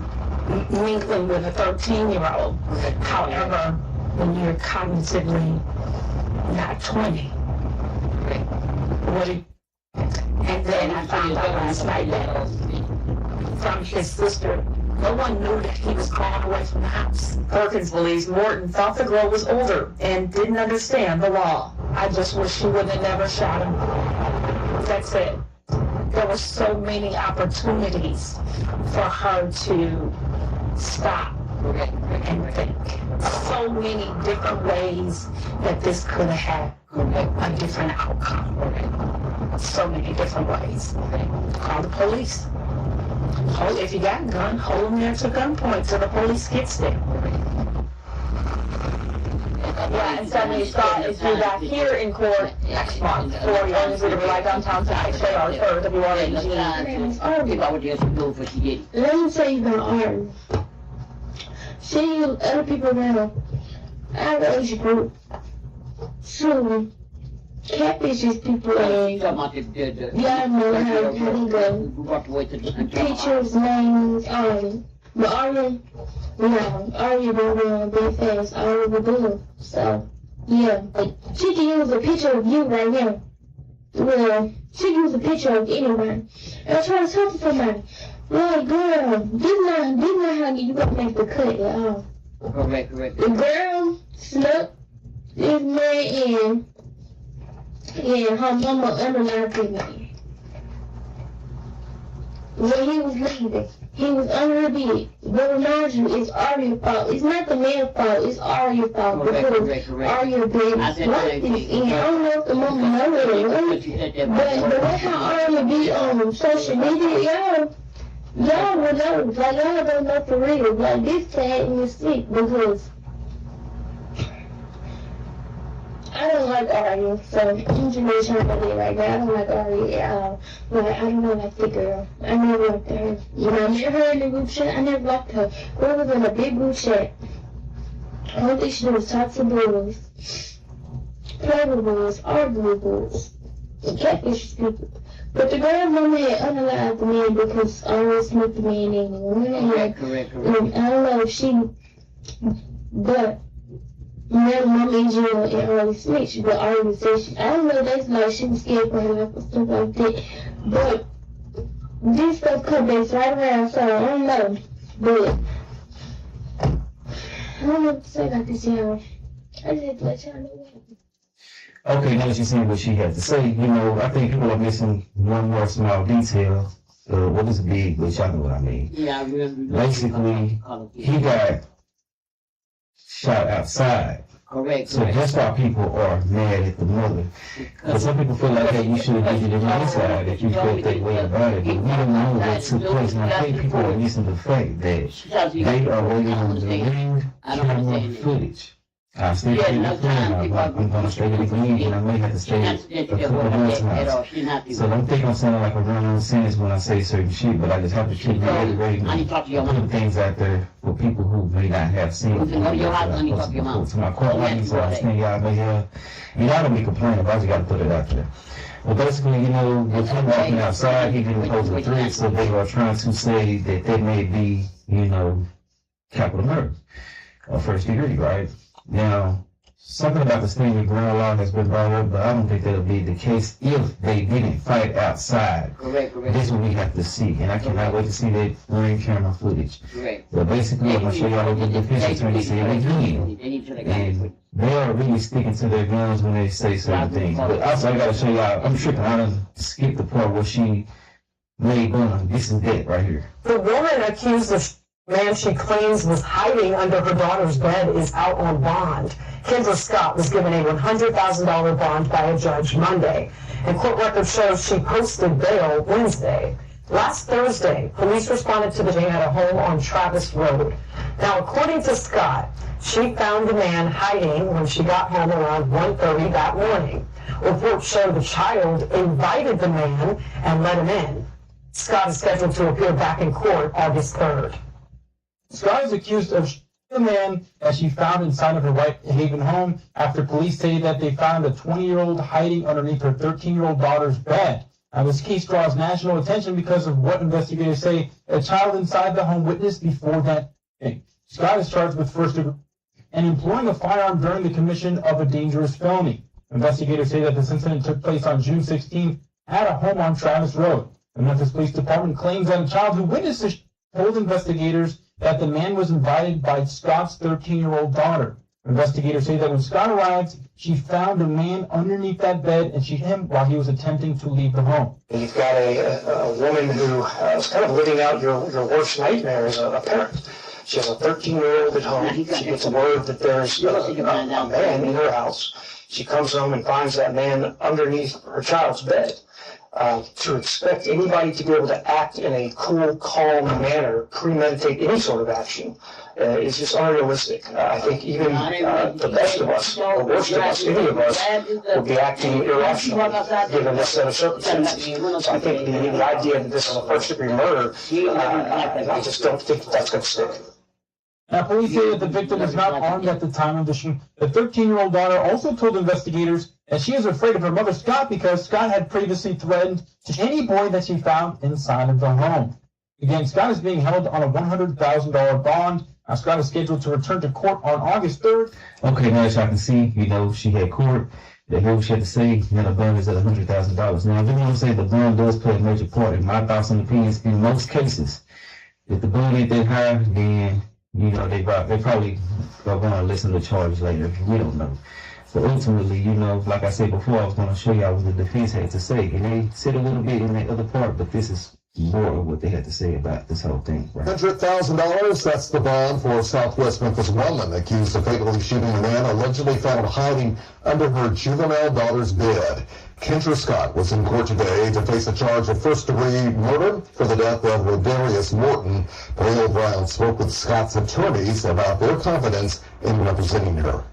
mingling with a 13-year-old. However, when you're cognitively not 20, and then I found out last night that from his sister, no one knew that he was gone away from the house. Perkins believes Morton thought the girl was older and didn't understand the law. I just wish she would have never shot him. That's it. There were so many opportunities for her to stop and think. So many different ways that this could have had a different outcome. So many different ways. Call the police. If you got a gun, hold them there to gunpoint till the police gets there. Yeah, and Stephanie Scott is due back here in court next month for Young Visitor Live downtown tonight. Shay Arthur, WRAG. Let me tell you about Arden. She used other people around our age group to catfishes people and y'all know how they go. Pictures, names, but Arya don't run very fast all over the blue. So, yeah, like, she can use a picture of you right now. Well, she can use a picture of anyone. And I'm trying to talk to somebody. Like, girl, this not how you gonna make the cut at all. Correct. The girl snuck this man in, and her mama underlined his name. when he was leaving, he was under the bed. But remind you, it's Arya's fault. It's not the man's fault. It's Arya's fault because Arya been like this. And I don't know if the mama know it, right? But the way how Arya be on social media, y'all would know. Like, y'all don't know for real. Like, this sad me sick because I don't like Arya, so I'm just making sure I'm it right now. I don't like Arya at all. But I don't know like the girl. I never liked her. You know, I met her in the group chat. I never liked her. We was in a big group chat. All they should do was talk to boys, play with boys, argue with boys, and catfish people. But the girl mama had unalived the man because Arya smoke the man in. Correct. I don't know if she, but. Now mom in jail and Arya snitched, but Arya said I don't know, that's like she was scared for her life or stuff like that. But this stuff comes back right around, so I don't know. But I don't know what to say about this, y'all. I just have to let y'all know that. Okay, now that you've seen what she had to say, you know, I think people are missing one more small detail. What is big, but y'all know what I mean. Yeah, I remember. Basically, he got shot outside. Correct. So that's why people are mad at the mother. Because some people feel like, hey, you should have did it on this side, that you felt that way about it. But we don't know what took place. And I think people are missing the fact that they are waiting on the ring camera footage. I stay with the plan, I'm going to stay with the league, and I may have to stay a couple more times. So don't think I'm sounding like a run-on sentence when I say certain shit, but I just have to keep reiterating and putting things out there for people who may not have seen it. To my court audience, I understand y'all may have, and y'all don't be complaining, but I just got to put it out there. But basically, you know, with him walking outside, he didn't pose a threat, so they are trying to say that that may be, you know, capital murder or first degree, right? Now, something about the state of ground law has been brought up, but I don't think that'll be the case if they didn't fight outside. Correct. This is what we have to see, and I cannot wait to see that ring camera footage. Correct. But basically, I'm going to show y'all what the defense attorney said again. And they are really sticking to their guns when they say certain things. But also, I got to show y'all, I'm tripping, I done skipped the part where she made gun. This is that right here. The woman accused of man she claims was hiding under her daughter's bed is out on bond. Kendra Scott was given a $100,000 bond by a judge Monday, and court records show she posted bail Wednesday. Last Thursday, police responded to the scene at a home on Travis Road. Now, according to Scott, she found the man hiding when she got home around 1:30 that morning. Reports show the child invited the man and let him in. Scott is scheduled to appear back in court August 3rd. Scott is accused of shooting the man that she found inside of her Whitehaven home after police say that they found a 20-year-old hiding underneath her 13-year-old daughter's bed. Now, this case draws national attention because of what investigators say a child inside the home witnessed before that thing. Scott is charged with first degree and employing a firearm during the commission of a dangerous felony. Investigators say that this incident took place on June 16th at a home on Travis Road. The Memphis Police Department claims that a child who witnessed this told investigators that the man was invited by Scott's 13-year-old daughter. Investigators say that when Scott arrived, she found a man underneath that bed and she hit him while he was attempting to leave the home. You've got a woman who is kind of living out your worst nightmare as a parent. She has a 13-year-old at home. She gets word that there's a man in her house. She comes home and finds that man underneath her child's bed. To expect anybody to be able to act in a cool, calm manner, premeditate any sort of action, is just unrealistic. I think even the best of us, the worst of us, any of us, would be acting irrationally given this set of circumstances. So I think the idea that this is a first-degree murder, I just don't think that's going to stick. Now, police say that the victim was not armed at the time of the shooting. The 13-year-old daughter also told investigators that she is afraid of her mother, Scott, because Scott had previously threatened to any boy that she found inside of the home. Again, Scott is being held on a $100,000 bond. Now, Scott is scheduled to return to court on August 3rd. Okay, now as y'all can see, you know, she had court. They heard what she had to say, and the bond is at $100,000. Now, I do want to say the bond does play a major part in my thoughts and opinions in most cases. If the bond ain't that high, then you know, they probably are going to listen to the charges later. We don't know. But ultimately, you know, like I said before, I was going to show y'all what the defense had to say. And they said a little bit in that other part, but this is more of what they had to say about this whole thing. Right? $100,000, that's the bond for a Southwest Memphis woman accused of fatally shooting a man allegedly found hiding under her juvenile daughter's bed. Kendra Scott was in court today to face a charge of first-degree murder for the death of Rodarius Morton. Braille Brown spoke with Scott's attorneys about their confidence in representing her.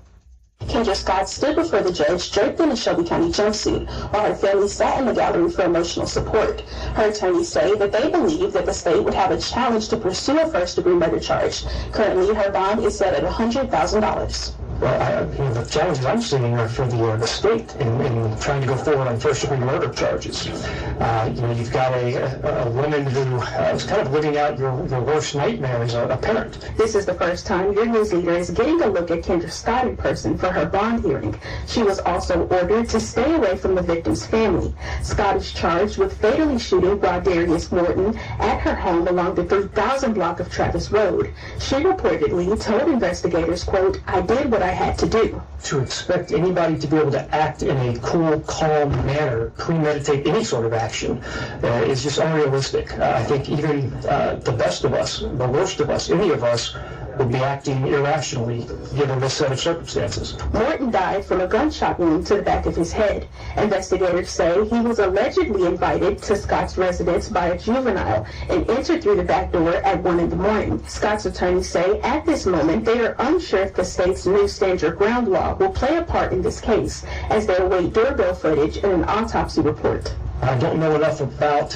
Kendra Scott stood before the judge draped in a Shelby County jumpsuit while her family sat in the gallery for emotional support. Her attorneys say that they believe that the state would have a challenge to pursue a first-degree murder charge. Currently, her bond is set at $100,000. Well, the challenges I'm seeing are for the state in trying to go forward on first-degree murder charges. You've got a woman who is kind of living out your worst nightmare as a parent. This is the first time your news leader is getting a look at Kendra Scott in person for her bond hearing. She was also ordered to stay away from the victim's family. Scott is charged with fatally shooting Rodarius Morton at her home along the 3000 block of Travis Road. She reportedly told investigators, quote, "I did what I had to do." To expect anybody to be able to act in a cool, calm manner, premeditate any sort of action, is just unrealistic. I think even the best of us, the worst of us, any of us, would be acting irrationally given this set of circumstances. Morton died from a gunshot wound to the back of his head. Investigators say he was allegedly invited to Scott's residence by a juvenile and entered through the back door at 1 in the morning. Scott's attorneys say at this moment they are unsure if the state's new stand your ground law will play a part in this case as they await doorbell footage and an autopsy report. I don't know enough about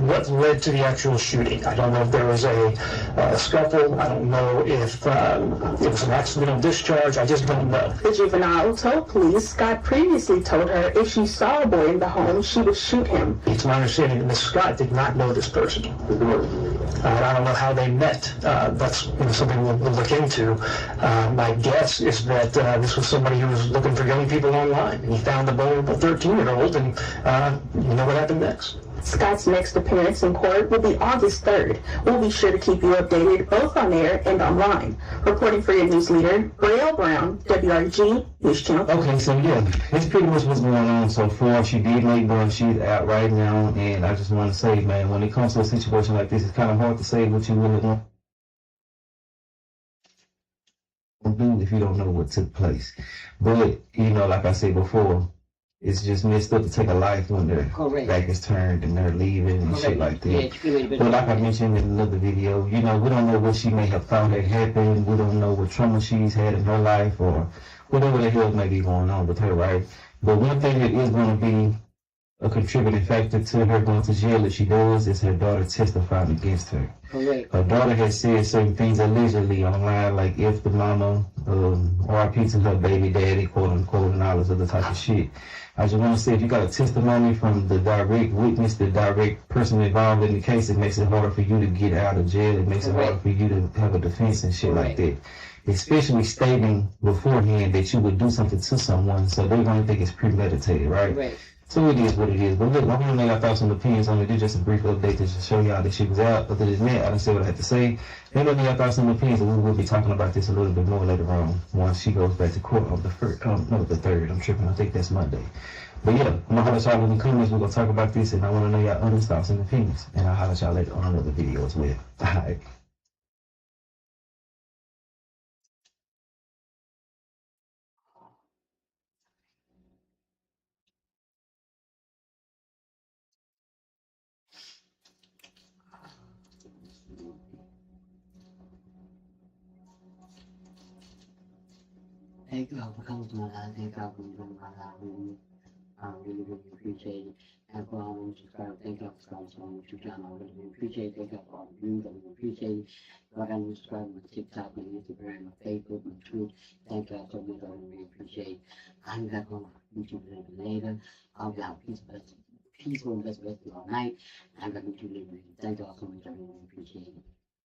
what led to the actual shooting. I don't know if there was a scuffle. I don't know if it was an accidental discharge. I just don't know. The juvenile told police Scott previously told her if she saw a boy in the home, she would shoot him. It's my understanding that Ms. Scott did not know this person. I don't know how they met. That's something we'll look into. My guess is that this was somebody who was looking for young people online, and he found a vulnerable 13-year-old, and you know what happened next. Scott's next appearance in court will be August 3rd. We'll be sure to keep you updated both on air and online. Reporting for your news leader, Braille Brown, WRG News Channel. Okay, so yeah, that's pretty much what's going on so far. She did make one. She's out right now, and I just want to say, man, when it comes to a situation like this, it's kind of hard to say what you really want to do if you don't know what took place. But, like I said before, it's just messed up to take a life when their back is turned and they're leaving and shit like that. But like I mentioned in another video, we don't know what she may have thought had happened. We don't know what trauma she's had in her life or whatever the hell may be going on with her, right? But one thing that is going to be a contributing factor to her going to jail if she does is her daughter testifying against her. Correct. Her daughter has said certain things allegedly online, like if the mama, RIP to her baby daddy, quote unquote, and all this other type of shit. I just want to say, if you got a testimony from the direct witness, the direct person involved in the case, it makes it harder for you to get out of jail. It makes it harder for you to have a defense and shit like that. Especially stating beforehand that you would do something to someone, so they're going to think it's premeditated, right? So it is what it is. But look, I want to know your thoughts and opinions on it. It's just a brief update to just show y'all that she was out. Other than that, I didn't say what I had to say. Let me know your thoughts and opinions, and we will be talking about this a little bit more later on once she goes back to court on the 3rd. I'm tripping. I think that's Monday. But yeah, I'm going to holler at y'all in the comments. We're going to talk about this, and I want to know your honest thoughts and opinions. And I'll holler at y'all later on another video as well. All right. Thank you all for coming to my live. Thank you all for joining my live room. I really, really appreciate it. And for all of you subscribers, thank you all for subscribing to my YouTube channel. I really, really appreciate it. Thank you all for all the views. I really appreciate it. If I got new subscribers on my TikTok, my Instagram, my Facebook, my Twitch, thank you all so much. I really, really appreciate it. I'm back on YouTube a little bit later. I'll be out peaceful and best rest of all night. I'm back on YouTube later. Thank you all so much. I really, really appreciate it.